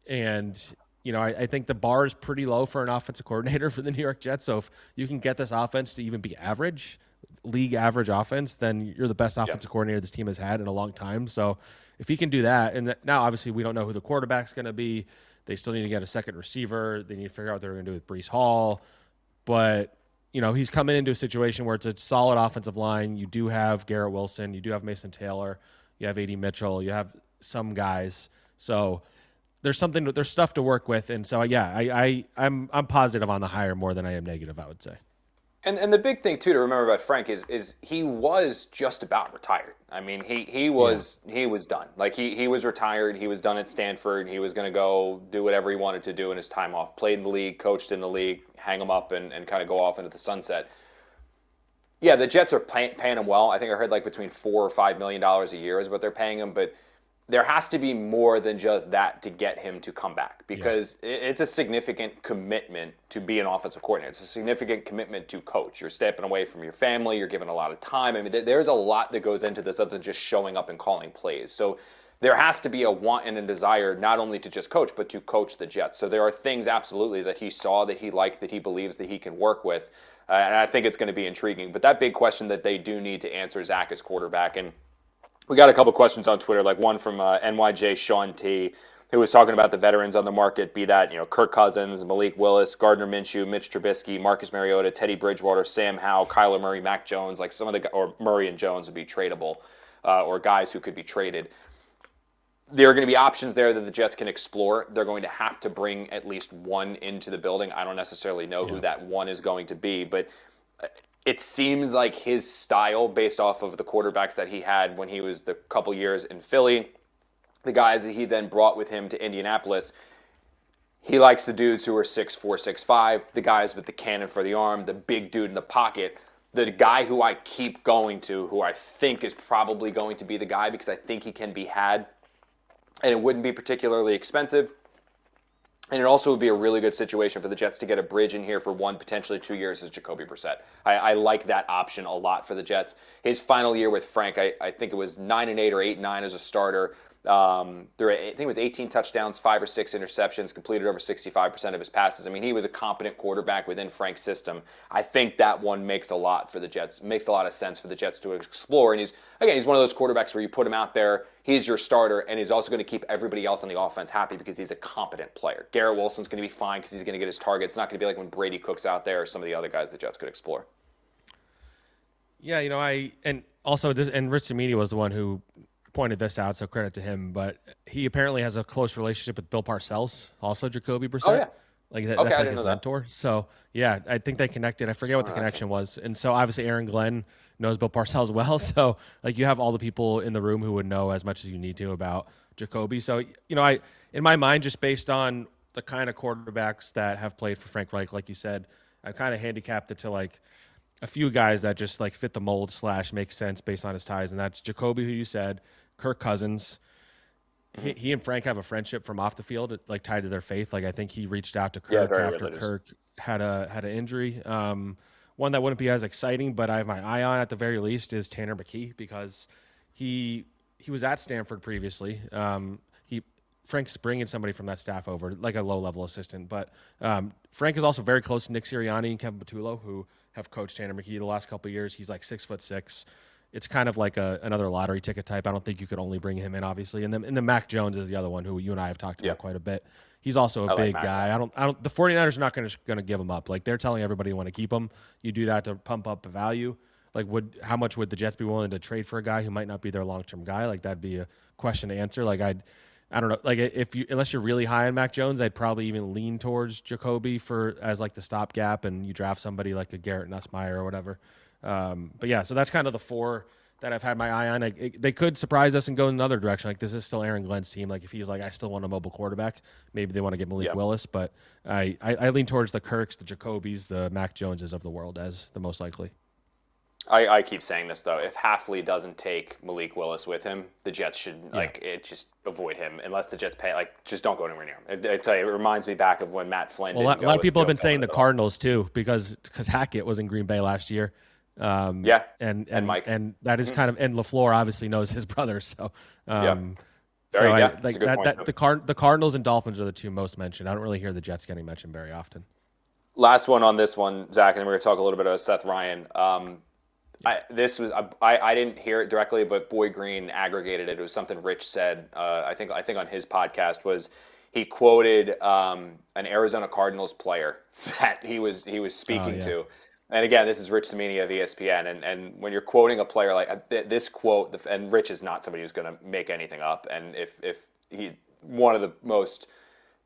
And I think the bar is pretty low for an offensive coordinator for the New York Jets. So if you can get this offense to even be average, league average offense, then you're the best offensive coordinator this team has had in a long time. So if he can do that, and now obviously we don't know who the quarterback's going to be. They still need to get a second receiver. They need to figure out what they're going to do with Breece Hall. But, he's coming into a situation where it's a solid offensive line. You do have Garrett Wilson. You do have Mason Taylor. You have A.D. Mitchell. You have some guys. So there's stuff to work with. And so, yeah, I'm positive on the hire more than I am negative, I would say. And the big thing too to remember about Frank is he was just about retired. I mean, he was done. Like he was retired. He was done at Stanford. He was going to go do whatever he wanted to do in his time off. Played in the league, coached in the league, hang him up, and kind of go off into the sunset. Yeah, the Jets are paying him well. I think I heard like between $4 or $5 million a year is what they're paying him, but there has to be more than just that to get him to come back because it's a significant commitment to be an offensive coordinator. It's a significant commitment to coach. You're stepping away from your family. You're giving a lot of time. I mean, there's a lot that goes into this other than just showing up and calling plays. So there has to be a want and a desire not only to just coach, but to coach the Jets. So there are things absolutely that he saw, that he liked, that he believes that he can work with. And I think it's going to be intriguing. But that big question that they do need to answer, Zack, is quarterback. And we got a couple questions on Twitter, like one from NYJ Sean T, who was talking about the veterans on the market, be that Kirk Cousins, Malik Willis, Gardner Minshew, Mitch Trubisky, Marcus Mariota, Teddy Bridgewater, Sam Howell, Kyler Murray, Mac Jones, like or Murray and Jones would be tradable, or guys who could be traded. There are going to be options there that the Jets can explore. They're going to have to bring at least one into the building. I don't necessarily know who that one is going to be, but it seems like his style, based off of the quarterbacks that he had when he was the couple years in Philly, the guys that he then brought with him to Indianapolis, he likes the dudes who are 6'4", 6'5", the guys with the cannon for the arm, the big dude in the pocket. The guy who I keep going to, who I think is probably going to be the guy because I think he can be had, and it wouldn't be particularly expensive. And it also would be a really good situation for the Jets to get a bridge in here for 1, potentially 2 years as Jacoby Brissett. I like that option a lot for the Jets. His final year with Frank, I think it was 9-8 or 8-9 as a starter. I think it was 18 touchdowns, 5 or 6 interceptions, completed over 65% of his passes. I mean, he was a competent quarterback within Frank's system. I think that one makes a lot for the Jets, makes a lot of sense for the Jets to explore. And he's one of those quarterbacks where you put him out there, he's your starter, and he's also going to keep everybody else on the offense happy because he's a competent player. Garrett Wilson's going to be fine because he's going to get his targets. It's not going to be like when Brady Cook's out there or some of the other guys the Jets could explore. Yeah, and also Rich Cimini was the one who pointed this out, so credit to him. But he apparently has a close relationship with Bill Parcells, also Jacoby Brissett. Oh, yeah. That's like his mentor. So, yeah, I think they connected. I forget what the connection was. And so, obviously, Aaron Glenn knows Bill Parcells well. So, you have all the people in the room who would know as much as you need to about Jacoby. So, in my mind, just based on the kind of quarterbacks that have played for Frank Reich, like you said, I kind of handicapped it to, a few guys that just, fit the mold / make sense based on his ties. And that's Jacoby, who you said, Kirk Cousins. He and Frank have a friendship from off the field, tied to their faith. I think he reached out to Kirk after religious. Kirk had an injury. One that wouldn't be as exciting, but I have my eye on at the very least is Tanner McKee because he he was at Stanford previously. Frank's bringing somebody from that staff over, like a low-level assistant. But Frank is also very close to Nick Sirianni and Kevin Patullo, who have coached Tanner McKee the last couple of years. He's like 6'6". It's kind of like another lottery ticket type. I don't think you could only bring him in, obviously. And then Mac Jones is the other one who you and I have talked about quite a bit. He's also a big guy. The 49ers are not going to give him up. Like, they're telling everybody they want to keep him. You do that to pump up the value. Like, how much would the Jets be willing to trade for a guy who might not be their long-term guy? Like, that'd be a question to answer. Like, I don't know. Like, unless you're really high on Mac Jones, I'd probably even lean towards Jacoby as like the stopgap, and you draft somebody like a Garrett Nussmeier or whatever. But yeah, so that's kind of the four that I've had my eye on. They could surprise us and go in another direction. Like, this is still Aaron Glenn's team. Like, if he's like, I still want a mobile quarterback, maybe they want to get Malik Willis. But I lean towards the Kirks, the Jacobys, the Mac Joneses of the world as the most likely. I keep saying this, though. If Halfley doesn't take Malik Willis with him, the Jets should, just avoid him. Unless the Jets pay, just don't go anywhere near him. I tell you, it reminds me back of when Matt Flynn a lot of people have been saying the Cardinals, too, because Hackett was in Green Bay last year. And Mike. And that is kind of, and LaFleur obviously knows his brother. So, the Cardinals and Dolphins are the two most mentioned. I don't really hear the Jets getting mentioned very often. Last one on this one, Zach, and then we're going to talk a little bit about Seth Ryan. I didn't hear it directly, but Boy Green aggregated it. It was something Rich said. I think on his podcast was he quoted an Arizona Cardinals player that he was speaking to. And again, this is Rich Cimini of ESPN. And when you're quoting a player like this quote, and Rich is not somebody who's going to make anything up. And if he one of the most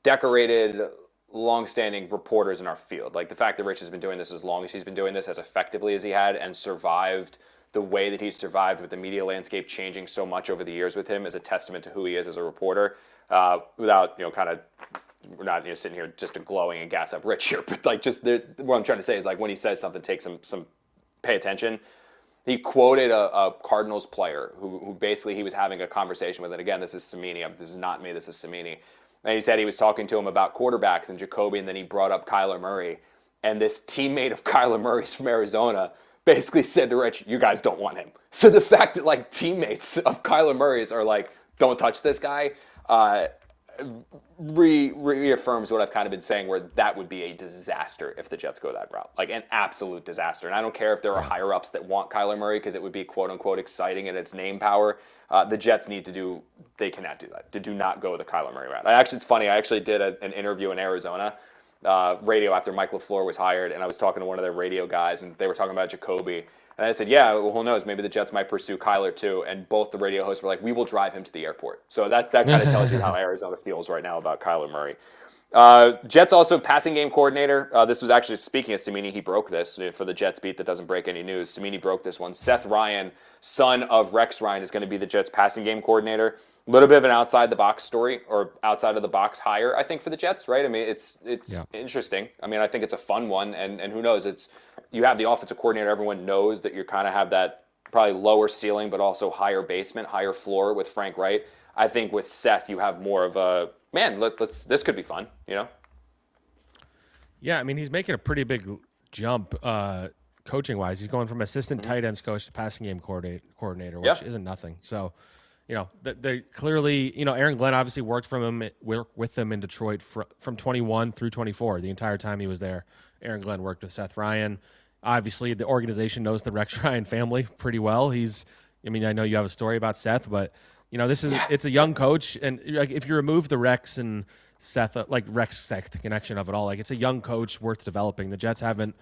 decorated, long-standing reporters in our field. Like, the fact that Rich has been doing this as long as he's been doing this, as effectively as he had, and survived the way that he's survived with the media landscape changing so much over the years with him is a testament to who he is as a reporter. Without, we're not sitting here just to glowing and gas up Rich here, but what I'm trying to say is, like, when he says something, take some pay attention. He quoted a Cardinals player who basically he was having a conversation with, and again, this is Cimini. This is not me. This is Cimini. And he said he was talking to him about quarterbacks and Jacoby, and then he brought up Kyler Murray. And this teammate of Kyler Murray's from Arizona basically said to Rich, you guys don't want him. So the fact that, teammates of Kyler Murray's are like, don't touch this guy, reaffirms what I've kind of been saying, where that would be a disaster if the Jets go that route. Like, an absolute disaster. And I don't care if there are higher-ups that want Kyler Murray, because it would be quote-unquote exciting in its name power. The Jets they cannot do that. Do not go the Kyler Murray route. It's funny, I actually did an interview in Arizona radio after Mike LaFleur was hired, and I was talking to one of their radio guys, and they were talking about Jacoby. And I said, yeah, well, who knows? Maybe the Jets might pursue Kyler too. And both the radio hosts were like, we will drive him to the airport. So that kind of tells you how Arizona feels right now about Kyler Murray. Jets also passing game coordinator. This was actually, speaking of Cimini, he broke this for the Jets beat that doesn't break any news. Cimini broke this one. Seth Ryan, son of Rex Ryan, is going to be the Jets passing game coordinator. A little bit of an outside the box story, or outside of the box hire, I think, for the Jets, right? I mean, it's interesting. I mean, I think it's a fun one, and who knows? You have the offensive coordinator. Everyone knows that you kind of have that probably lower ceiling, but also higher basement, higher floor with Frank Reich. I think with Seth, you have more of a this could be fun, Yeah, I mean, he's making a pretty big jump coaching wise. He's going from assistant tight ends coach to passing game coordinator, which isn't nothing. So, they clearly, Aaron Glenn obviously worked with them in Detroit from 21 through 24. The entire time he was there, Aaron Glenn worked with Seth Ryan. Obviously, the organization knows the Rex Ryan family pretty well. I know you have a story about Seth, but it's a young coach, and if you remove the Rex and Seth, Seth connection of it all, it's a young coach worth developing. The Jets haven't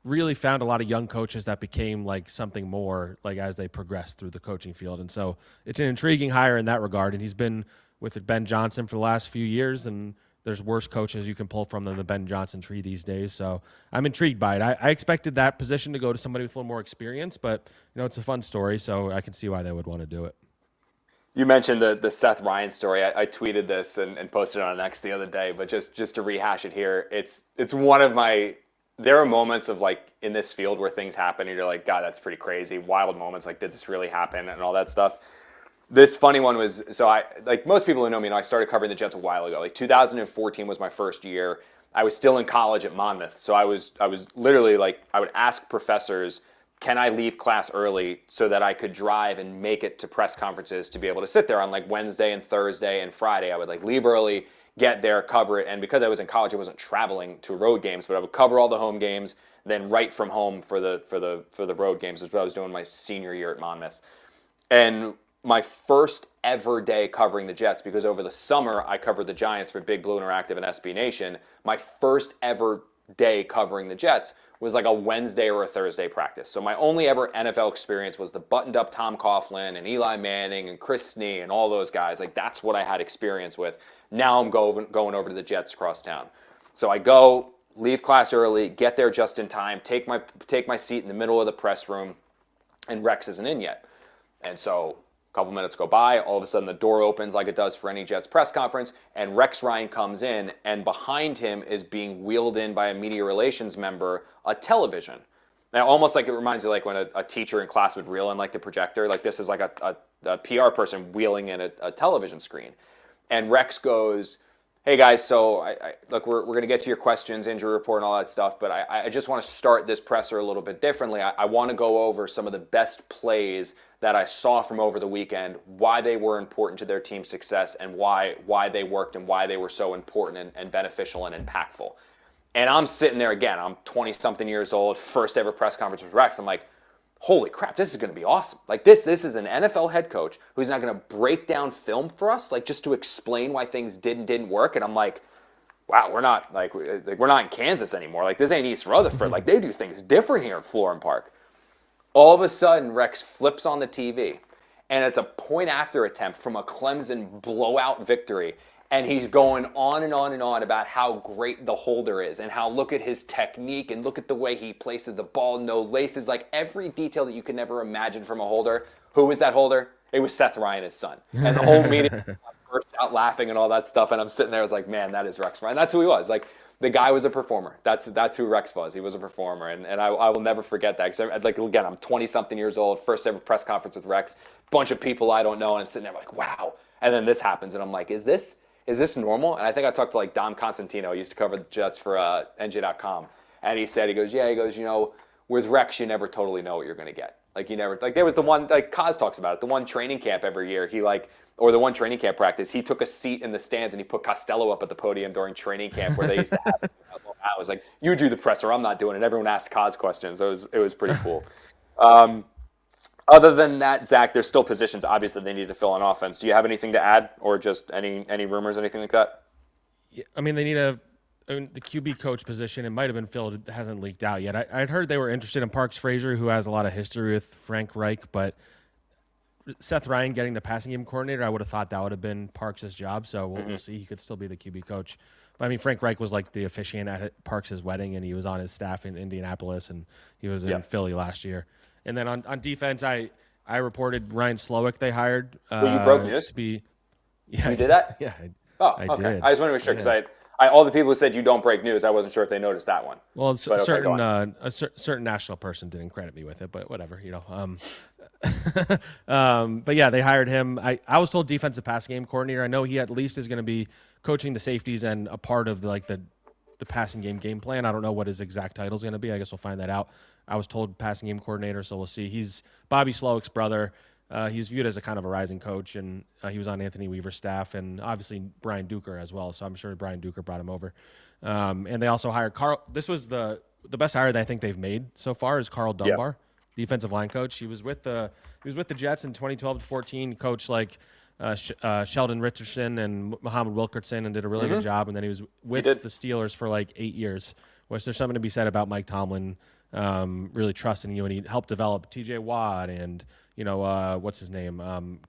really found a lot of young coaches that became something more as they progressed through the coaching field. And so it's an intriguing hire in that regard. And he's been with Ben Johnson for the last few years, and there's worse coaches you can pull from than the Ben Johnson tree these days. So I'm intrigued by it. I expected that position to go to somebody with a little more experience, but it's a fun story, so I can see why they would want to do it. You mentioned the Seth Ryan story. I tweeted this and posted it on X the other day, but just to rehash it here, it's one of my. There are moments of in this field where things happen and you're like, God, that's pretty crazy. Wild moments, did this really happen and all that stuff. This funny one was, so I, most people who know me know, I started covering the Jets a while ago. 2014 was my first year. I was still in college at Monmouth. So I was literally I would ask professors can I leave class early so that I could drive and make it to press conferences to be able to sit there on like Wednesday and Thursday and Friday? I would like leave early, get there, cover it. And because I was in college, I wasn't traveling to road games, but I would cover all the home games, then write from home for the road games. Is what I was doing my senior year at Monmouth. And my first ever day covering the Jets, because over the summer I covered the Giants for Big Blue Interactive and SB Nation, my first ever day covering the Jets was like a Wednesday or a Thursday practice. So my only ever NFL experience was the buttoned up Tom Coughlin and Eli Manning and Chris Snee and all those guys. Like that's what I had experience with. Now I'm going over to the Jets across town. So I go, leave class early, get there just in time, take my seat in the middle of the press room, and Rex isn't in yet. And so a couple minutes go by, all of a sudden the door opens like it does for any Jets press conference, and Rex Ryan comes in, and behind him is being wheeled in by a media relations member a television. Now, almost like it reminds you like when a teacher in class would reel in like the projector. Like this is like a PR person wheeling in a television screen. And Rex goes, hey guys, so look, we're going to get to your questions, injury report and all that stuff, but I just want to start this presser a little bit differently. I want to go over some of the best plays that I saw from over the weekend, why they were important to their team's success, and why they worked and why they were so important and beneficial and impactful. And I'm sitting there again, I'm 20-something years old, first ever press conference with Rex. I'm like, holy crap, this is going to be awesome. Like this is an NFL head coach who's not going to break down film for us, like just to explain why things didn't work. And I'm like, wow, we're not in Kansas anymore. Like this ain't East Rutherford. Like they do things different here at Florham Park. All of a sudden, Rex flips on the TV, and it's a point after attempt from a Clemson blowout victory. And he's going on and on and on about how great the holder is and how look at his technique and look at the way he places the ball, no laces, like every detail that you could never imagine from a holder. Who was that holder? It was Seth Ryan, his son. And the whole meeting burst out laughing and all that stuff. And I'm sitting there, I was like, man, that is Rex Ryan. That's who he was. Like the guy was a performer. That's who Rex was. He was a performer. And I will never forget that. Because like, again, I'm 20-something years old, first ever press conference with Rex, bunch of people I don't know. And I'm sitting there like, wow. And then this happens. And I'm like, is this normal? And I think I talked to like Dom Constantino. He used to cover the Jets for NJ.com. And he goes, you know, with Rex, you never totally know what you're going to get. Like you never, like there was the one, like Kaz talks about it, the one training camp every year, or the one training camp practice, he took a seat in the stands and he put Costello up at the podium during training camp where they used to have I was like, you do the presser, I'm not doing it. Everyone asked Kaz questions. It was pretty cool. Other than that, Zach, there's still positions, obviously, they need to fill on offense. Do you have anything to add or just any rumors, anything like that? Yeah, I mean, they need the QB coach position. It might have been filled. It hasn't leaked out yet. I'd heard they were interested in Parks Frazier, who has a lot of history with Frank Reich, but Seth Ryan getting the passing game coordinator, I would have thought that would have been Parks' job. So we'll see. He could still be the QB coach. But I mean, Frank Reich was like the officiant at Parks' wedding, and he was on his staff in Indianapolis, and he was in Philly last year. And then on defense, I reported Ryan Slowick they hired. Well, you broke news. To be, yeah, you did that? Yeah. I okay. Did. I just wanted to make sure because I all the people who said you don't break news, I wasn't sure if they noticed that one. Well, a certain national person didn't credit me with it, but whatever, you know. But yeah, they hired him. I was told defensive passing game coordinator. I know he at least is going to be coaching the safeties and a part of the passing game plan. I don't know what his exact title is going to be. I guess we'll find that out. I was told passing game coordinator, so we'll see. He's Bobby Slowick's brother. He's viewed as a kind of a rising coach, and he was on Anthony Weaver's staff, and obviously Brian Duker as well. So I'm sure Brian Duker brought him over. And they also hired Carl. This was the best hire that I think they've made so far is Carl Dunbar, defensive line coach. He was with the Jets in 2012 to 14. Coached like Sheldon Richardson and Muhammad Wilkerson, and did a really good job. And then he was with the Steelers for like 8 years. Which there's something to be said about Mike Tomlin really trusting you, and he helped develop T.J. Watt and what's his name,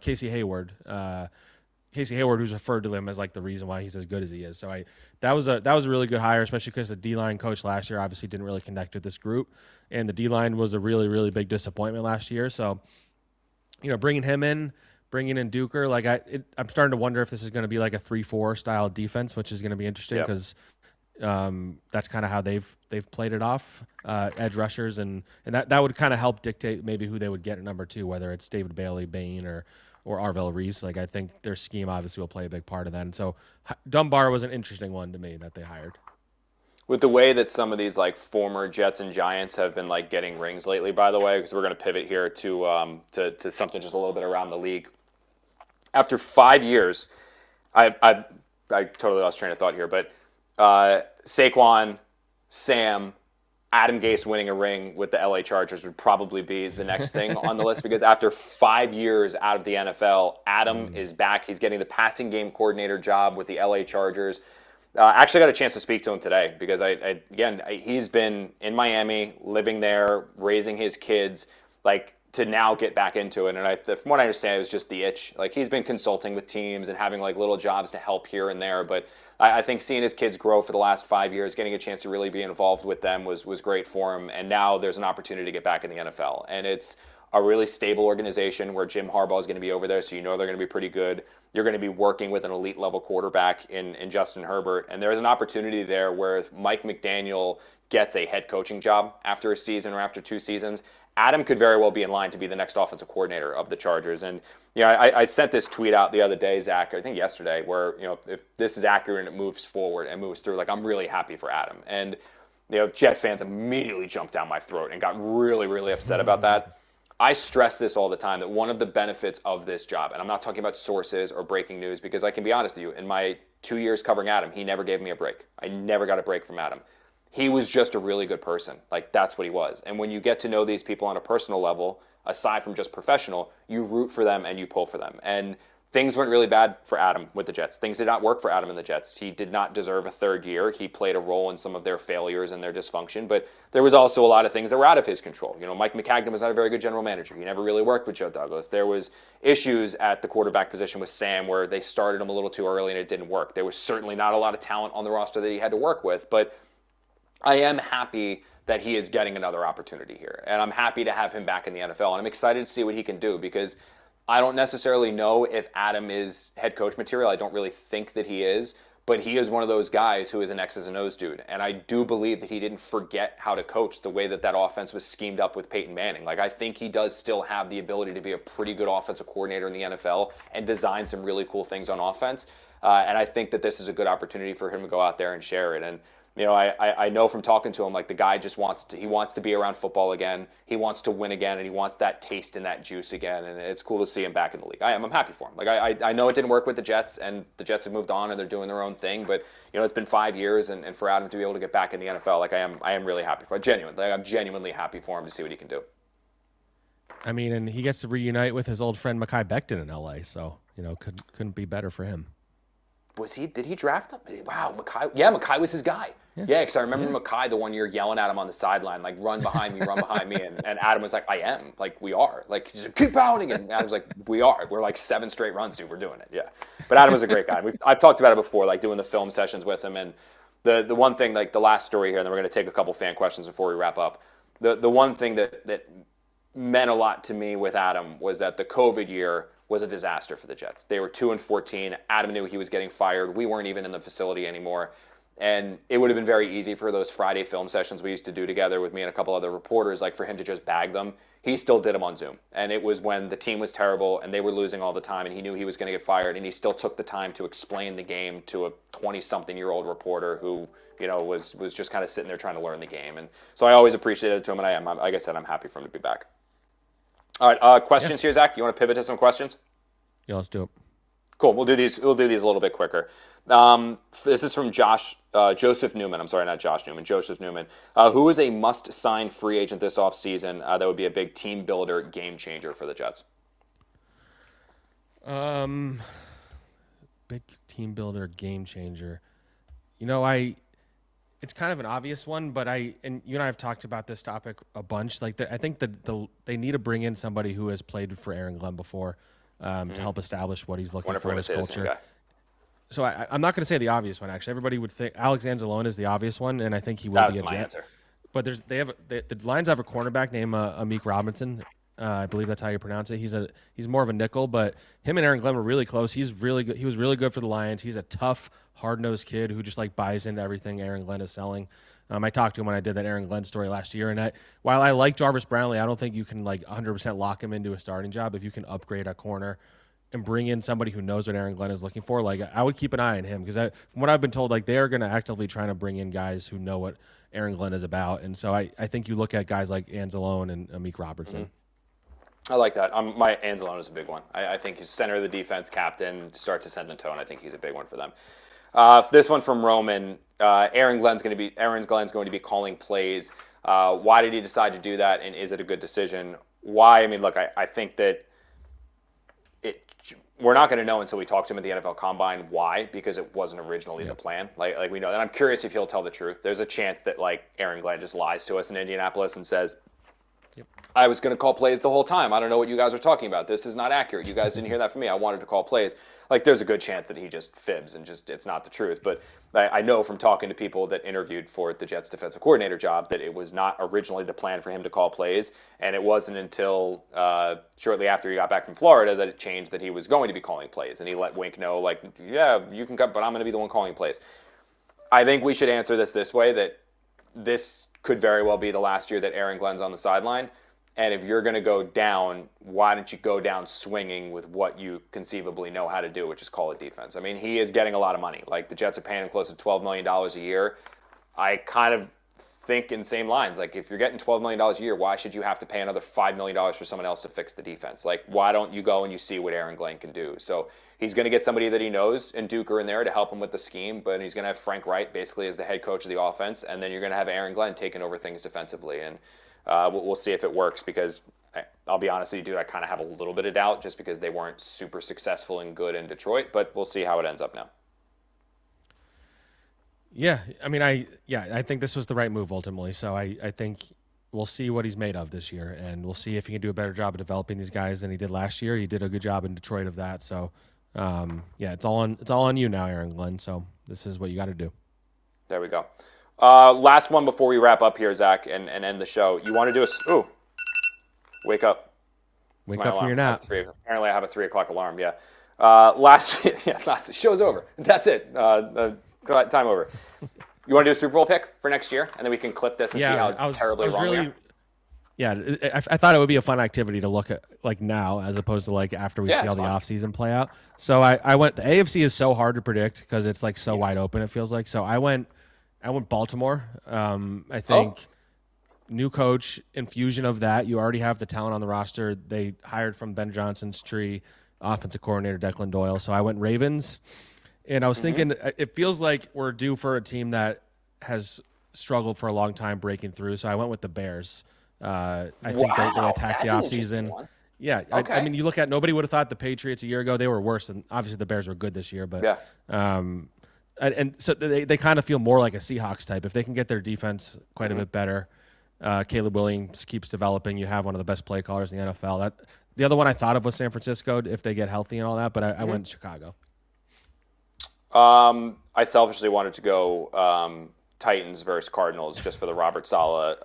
Casey Hayward. Casey Hayward, who's referred to him as like the reason why he's as good as he is. So that was a really good hire, especially because the D-line coach last year obviously didn't really connect with this group, and the D-line was a really, really big disappointment last year. So, bringing him in, bringing in Duker, I'm starting to wonder if this is going to be like a 3-4 style defense, which is going to be interesting because that's kind of how they've played it off, edge rushers, and that would kind of help dictate maybe who they would get at number 2, whether it's David Bailey, Bain, or Arvell Reese. Like I think their scheme obviously will play a big part of that. And so Dunbar was an interesting one to me that they hired. With the way that some of these like former Jets and Giants have been like getting rings lately, by the way, because we're going to pivot here to something just a little bit around the league. After 5 years, I totally lost train of thought here, but Saquon, Sam, Adam Gase winning a ring with the LA Chargers would probably be the next thing on the list, because after 5 years out of the NFL, Adam is back. He's getting the passing game coordinator job with the LA Chargers. Actually got a chance to speak to him today because he's been in Miami, living there, raising his kids, like to now get back into it. And from what I understand, it was just the itch. Like he's been consulting with teams and having like little jobs to help here and there. But I think seeing his kids grow for the last 5 years, getting a chance to really be involved with them was great for him. And now there's an opportunity to get back in the NFL. And it's a really stable organization where Jim Harbaugh is going to be over there, so you know they're going to be pretty good. You're going to be working with an elite level quarterback in Justin Herbert. And there's an opportunity there where if Mike McDaniel gets a head coaching job after a season or after 2 seasons, Adam could very well be in line to be the next offensive coordinator of the Chargers. And I sent this tweet out the other day, Zach, I think yesterday, where if this is accurate and it moves forward and moves through, like I'm really happy for Adam. And Jet fans immediately jumped down my throat and got really, really upset about that. I stress this all the time, that one of the benefits of this job, and I'm not talking about sources or breaking news, because I can be honest with you, in my 2 years covering Adam, he never gave me a break. I never got a break from Adam. He was just a really good person. Like, that's what he was. And when you get to know these people on a personal level, aside from just professional, you root for them and you pull for them. And things went really bad for Adam with the Jets. Things did not work for Adam and the Jets. He did not deserve a third year. He played a role in some of their failures and their dysfunction, but there was also a lot of things that were out of his control. Mike McCagnon was not a very good general manager. He never really worked with Joe Douglas. There was issues at the quarterback position with Sam where they started him a little too early and it didn't work. There was certainly not a lot of talent on the roster that he had to work with, but I am happy that he is getting another opportunity here. And I'm happy to have him back in the NFL. And I'm excited to see what he can do, because I don't necessarily know if Adam is head coach material. I don't really think that he is. But he is one of those guys who is an X's and O's dude. And I do believe that he didn't forget how to coach the way that offense was schemed up with Peyton Manning. Like, I think he does still have the ability to be a pretty good offensive coordinator in the NFL and design some really cool things on offense. And I think that this is a good opportunity for him to go out there and share it. And I know from talking to him, like, the guy just wants to be around football again. He wants to win again, and he wants that taste and that juice again. And it's cool to see him back in the league. I'm happy for him. Like, I know it didn't work with the Jets, and the Jets have moved on and they're doing their own thing. But it's been 5 years, and for Adam to be able to get back in the NFL, like, I am really happy for him. I'm genuinely happy for him to see what he can do. I mean, and he gets to reunite with his old friend Mekhi Becton in LA, so couldn't be better for him. Did he draft him? Wow, Mekhi. Yeah, Mekhi was his guy. Yeah, because I remember Mekhi the one year yelling at him on the sideline, like, run behind me, run behind me. And Adam was like, I am. Like, we are. Like, he's like, keep pounding it. And Adam's like, we are. We're like 7 straight runs, dude. We're doing it. Yeah. But Adam was a great guy. I've talked about it before, like doing the film sessions with him. And the one thing, like the last story here, and then we're going to take a couple fan questions before we wrap up. The one thing that meant a lot to me with Adam was that the COVID year was a disaster for the Jets. They were 2-14. Adam knew he was getting fired. We weren't even in the facility anymore. And it would have been very easy for those Friday film sessions we used to do together with me and a couple other reporters, like for him to just bag them. He still did them on Zoom. And it was when the team was terrible and they were losing all the time and he knew he was going to get fired, and he still took the time to explain the game to a 20-something-year-old reporter who, was just kind of sitting there trying to learn the game. And so I always appreciated it to him, and like I said, I'm happy for him to be back. All right, questions here, Zach? You want to pivot to some questions? Yeah, let's do it. Cool. We'll do these a little bit quicker. This is from Joseph Newman. I'm sorry, not Josh Newman. Joseph Newman. Who is a must-sign free agent this offseason that would be a big team builder, game changer for the Jets? Big team builder, game changer. It's kind of an obvious one, but and you and I have talked about this topic a bunch. Like, I think that they need to bring in somebody who has played for Aaron Glenn before to help establish what he's looking for in his culture. So I'm not going to say the obvious one, actually. Everybody would think Alex Anzalone is the obvious one, and I think he will be a Jet. That's my answer. But the Lions have a cornerback named Amik Robinson. I believe that's how you pronounce it. He's more of a nickel, but him and Aaron Glenn were really close. He's really good. He was really good for the Lions. He's a tough, hard-nosed kid who just like buys into everything Aaron Glenn is selling. I talked to him when I did that Aaron Glenn story last year, and while I like Jarvis Brownlee, I don't think you can like 100% lock him into a starting job. If you can upgrade a corner and bring in somebody who knows what Aaron Glenn is looking for, like I would keep an eye on him because from what I've been told, like they are going to actively trying to bring in guys who know what Aaron Glenn is about. And so I think you look at guys like Anzalone and Amik Robertson. I like that. My Anzalone is a big one. I think he's center of the defense, captain, start to set the tone. I think he's a big one for them. This one from Roman. Aaron Glenn's going to be calling plays. Why did he decide to do that, and is it a good decision? Why? I mean, look, I think that we're not going to know until we talk to him at the NFL Combine why, because it wasn't originally the plan. Like we know that. I'm curious if he'll tell the truth. There's a chance that like Aaron Glenn just lies to us in Indianapolis and says, I was going to call plays the whole time. I don't know what you guys are talking about. This is not accurate. You guys didn't hear that from me. I wanted to call plays. Like, there's a good chance that he just fibs and just it's not the truth. But I know from talking to people that interviewed for the Jets defensive coordinator job that it was not originally the plan for him to call plays. And it wasn't until shortly after he got back from Florida that it changed that he was going to be calling plays. And he let Wink know, like, yeah, you can cut, but I'm going to be the one calling plays. I think we should answer this way, that this could very well be the last year that Aaron Glenn's on the sideline. And if you're going to go down, why don't you go down swinging with what you conceivably know how to do, which is call a defense? I mean, he is getting a lot of money. Like, the Jets are paying him close to $12 million a year. I kind of think in the same lines. Like, if you're getting $12 million a year, why should you have to pay another $5 million for someone else to fix the defense? Like, why don't you go and you see what Aaron Glenn can do? So he's going to get somebody that he knows and Duke are in there to help him with the scheme, but he's going to have Frank Reich basically as the head coach of the offense, and then you're going to have Aaron Glenn taking over things defensively. And we'll see if it works, because I'll be honest with you, dude, I kind of have a little bit of doubt just because they weren't super successful and good in Detroit, but we'll see how it ends up now. Yeah, I mean, I think this was the right move ultimately. So I think we'll see what he's made of this year, and we'll see if he can do a better job of developing these guys than he did last year. He did a good job in Detroit of that. So, it's all on you now, Aaron Glenn. So this is what you got to do. There we go. Last one before we wrap up here, Zach, and end the show. You want to do wake up. Wake up from your nap. Apparently I have a 3 o'clock alarm, yeah. Last show's over. That's it. Time over. You want to do a Super Bowl pick for next year? And then we can clip this and see how terribly wrong we are? Yeah, I thought it would be a fun activity to look at, like, now as opposed to like after we see how the offseason play out. So I went, the AFC is so hard to predict because it's like so wide open, it feels like. So I went Baltimore. I think new coach, infusion of that. You already have the talent on the roster. They hired from Ben Johnson's tree, offensive coordinator Declan Doyle. So I went Ravens. And I was thinking, it feels like we're due for a team that has struggled for a long time breaking through. So I went with the Bears. I think they attacked the offseason. Yeah, okay. I mean, you look at, nobody would have thought the Patriots a year ago, they were worse. And obviously the Bears were good this year. But and so they kind of feel more like a Seahawks type. If they can get their defense quite a bit better, Caleb Williams keeps developing. You have one of the best play callers in the NFL. The other one I thought of was San Francisco if they get healthy and all that, but I went Chicago. I selfishly wanted to go Titans versus Cardinals just for the Robert Saleh,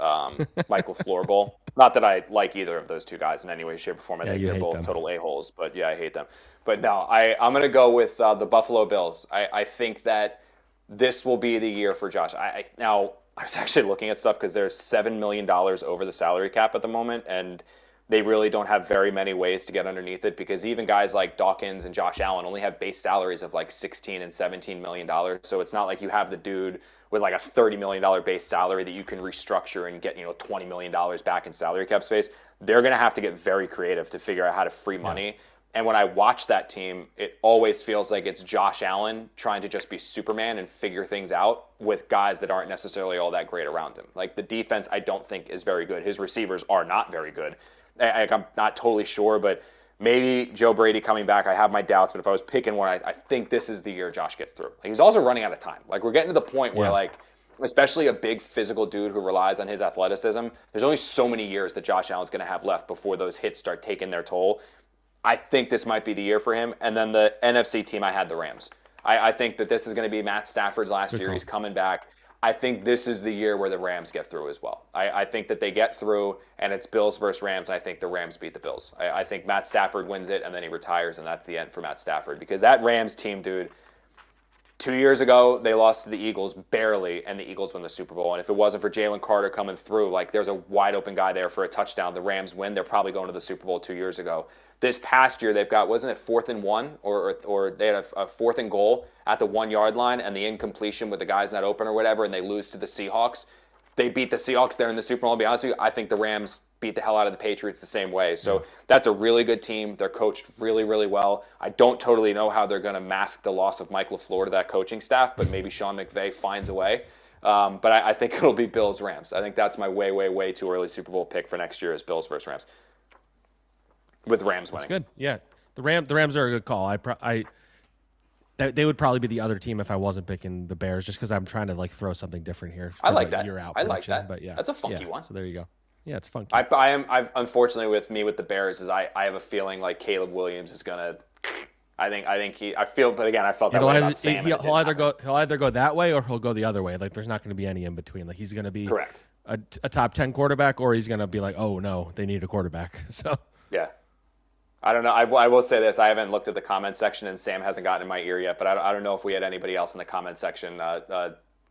Michael LaFleur Bowl. Not that I like either of those two guys in any way, shape, or form. I think they're both total a-holes, but yeah, I hate them. But no, I'm going to go with the Buffalo Bills. I think that this will be the year for Josh. Now, I was actually looking at stuff because there's $7 million over the salary cap at the moment, and they really don't have very many ways to get underneath it, because even guys like Dawkins and Josh Allen only have base salaries of like $16 and $17 million. So it's not like you have the dude with like a $30 million base salary that you can restructure and get, $20 million back in salary cap space. They're going to have to get very creative to figure out how to free money. And when I watch that team, it always feels like it's Josh Allen trying to just be Superman and figure things out with guys that aren't necessarily all that great around him. Like, the defense, I don't think is very good. His receivers are not very good. I'm not totally sure, but maybe Joe Brady coming back. I have my doubts, but if I was picking one, I think this is the year Josh gets through. Like, he's also running out of time. Like, we're getting to the point where, like, especially a big physical dude who relies on his athleticism, there's only so many years that Josh Allen's going to have left before those hits start taking their toll. I think this might be the year for him. And then the NFC team, I had the Rams. I think that this is going to be Matt Stafford's last year. He's coming back. I think this is the year where the Rams get through as well. I think that they get through, and it's Bills versus Rams, and I think the Rams beat the Bills. I think Matt Stafford wins it, and then he retires, and that's the end for Matt Stafford. Because that Rams team, dude, 2 years ago, they lost to the Eagles barely, and the Eagles win the Super Bowl. And if it wasn't for Jalen Carter coming through, like there's a wide open guy there for a touchdown, the Rams win. They're probably going to the Super Bowl 2 years ago. This past year, they've got, wasn't it 4th and 1, or they had a 4th and goal at the 1 yard line, and the incompletion with the guys not open or whatever, and they lose to the Seahawks. They beat the Seahawks there in the Super Bowl. I'll be honest with you, I think the Rams beat the hell out of the Patriots the same way. So that's a really good team. They're coached really, really well. I don't totally know how they're going to mask the loss of Mike LaFleur to that coaching staff, but maybe Sean McVay finds a way. But I think it'll be Bills-Rams. I think that's my way, way, way too early Super Bowl pick for next year is Bills versus Rams. With Rams winning. That's good. Yeah. The Rams are a good call. They would probably be the other team if I wasn't picking the Bears, just because I'm trying to like throw something different here. I like that. I like that. But yeah, that's a funky one. So there you go. Yeah, it's funky. I've unfortunately with the Bears is I have a feeling like Caleb Williams is gonna. I felt that way about Sam. He'll either go that way or he'll go the other way. Like there's not going to be any in between. Like he's going to be correct a top 10 quarterback, or he's going to be like, oh no, they need a quarterback. So yeah. I don't know. I will say this. I haven't looked at the comment section, and Sam hasn't gotten in my ear yet. But I don't know if we had anybody else in the comment section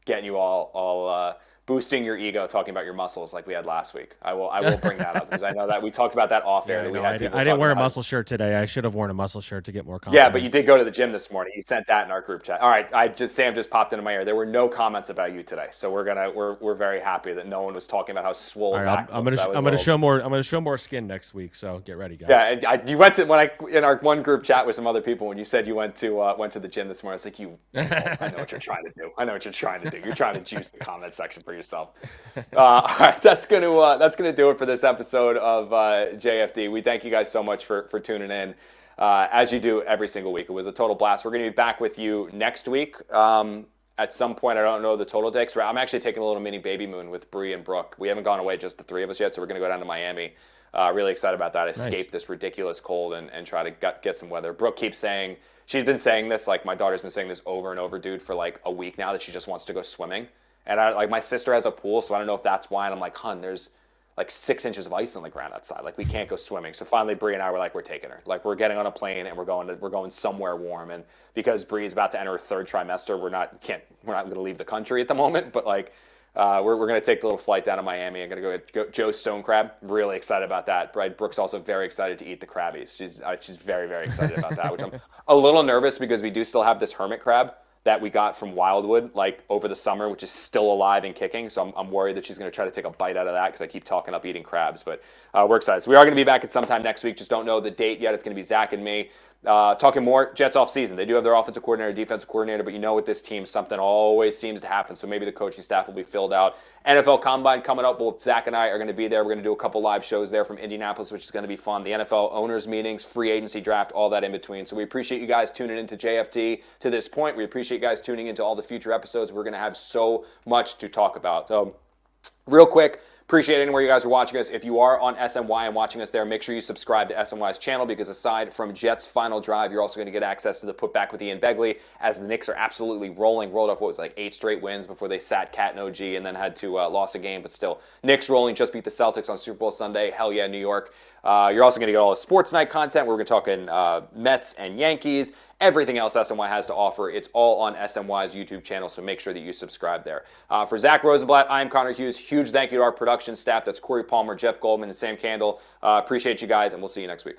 getting you all boosting your ego, talking about your muscles like we had last week. I will bring that up because I know that we talked about that off air. I didn't wear a muscle shirt today. I should have worn a muscle shirt to get more confidence. Yeah, but you did go to the gym this morning. You sent that in our group chat. All right, Sam just popped into my ear. There were no comments about you today, so we're very happy that no one was talking about how swole Zack. I'm gonna show more skin next week. So get ready, guys. Yeah, you went to in our one group chat with some other people when you said you went to the gym this morning. I was like, I know what you're trying to do. You're trying to juice the comment section for yourself. All right, that's gonna do it for this episode of JFD. We thank you guys so much for tuning in, as you do every single week. It was a total blast. We're gonna be back with you next week at some point. I don't know the total day. I'm actually taking a little mini baby moon with Bree and Brooke. We haven't gone away just the three of us yet, so we're gonna go down to Miami. Really excited about that. Escape this ridiculous cold and try to get some weather. Brooke keeps saying, she's been saying this, like my daughter's been saying this over and over, dude, for like a week now, that she just wants to go swimming. And my sister has a pool, so I don't know if that's why. And I'm like, hun, there's like 6 inches of ice on the ground outside. Like we can't go swimming. So finally, Bree and I were like, we're taking her. Like we're getting on a plane and we're going somewhere warm. And because Bree's about to enter her 3rd trimester, we're not going to leave the country at the moment. But like we're going to take the little flight down to Miami. I'm going to go get Joe's stone crab. Really excited about that. Brooke's also very excited to eat the crabbies. She's very, very excited about that. Which I'm a little nervous because we do still have this hermit crab that we got from Wildwood like over the summer, which is still alive and kicking. So I'm worried that she's going to try to take a bite out of that because I keep talking up eating crabs. But we're excited. So we are going to be back at sometime next week. Just don't know the date yet. It's going to be Zack and me talking more Jets off season. They do have their offensive coordinator, defensive coordinator, but you know with this team, something always seems to happen. So maybe the coaching staff will be filled out. NFL Combine coming up. Both Zack and I are going to be there. We're going to do a couple live shows there from Indianapolis, which is going to be fun. The NFL owners meetings, free agency draft, all that in between. So we appreciate you guys tuning into JFT to this point. We appreciate you guys tuning into all the future episodes. We're going to have so much to talk about. So real quick, appreciate anywhere you guys are watching us. If you are on SNY and watching us there, make sure you subscribe to SNY's channel because aside from Jets' final drive, you're also going to get access to the Putback with Ian Begley as the Knicks are absolutely rolled off what was like 8 straight wins before they sat Cat and OG and then had to lost a game, but still Knicks rolling, just beat the Celtics on Super Bowl Sunday. Hell yeah, New York. You're also going to get all the sports night content. We're going to talk Mets and Yankees, everything else SNY has to offer. It's all on SNY's YouTube channel, so make sure that you subscribe there. For Zack Rosenblatt, I'm Connor Hughes. Huge thank you to our production staff. That's Corey Palmer, Jeff Goldman, and Sam Candle. Appreciate you guys, and we'll see you next week.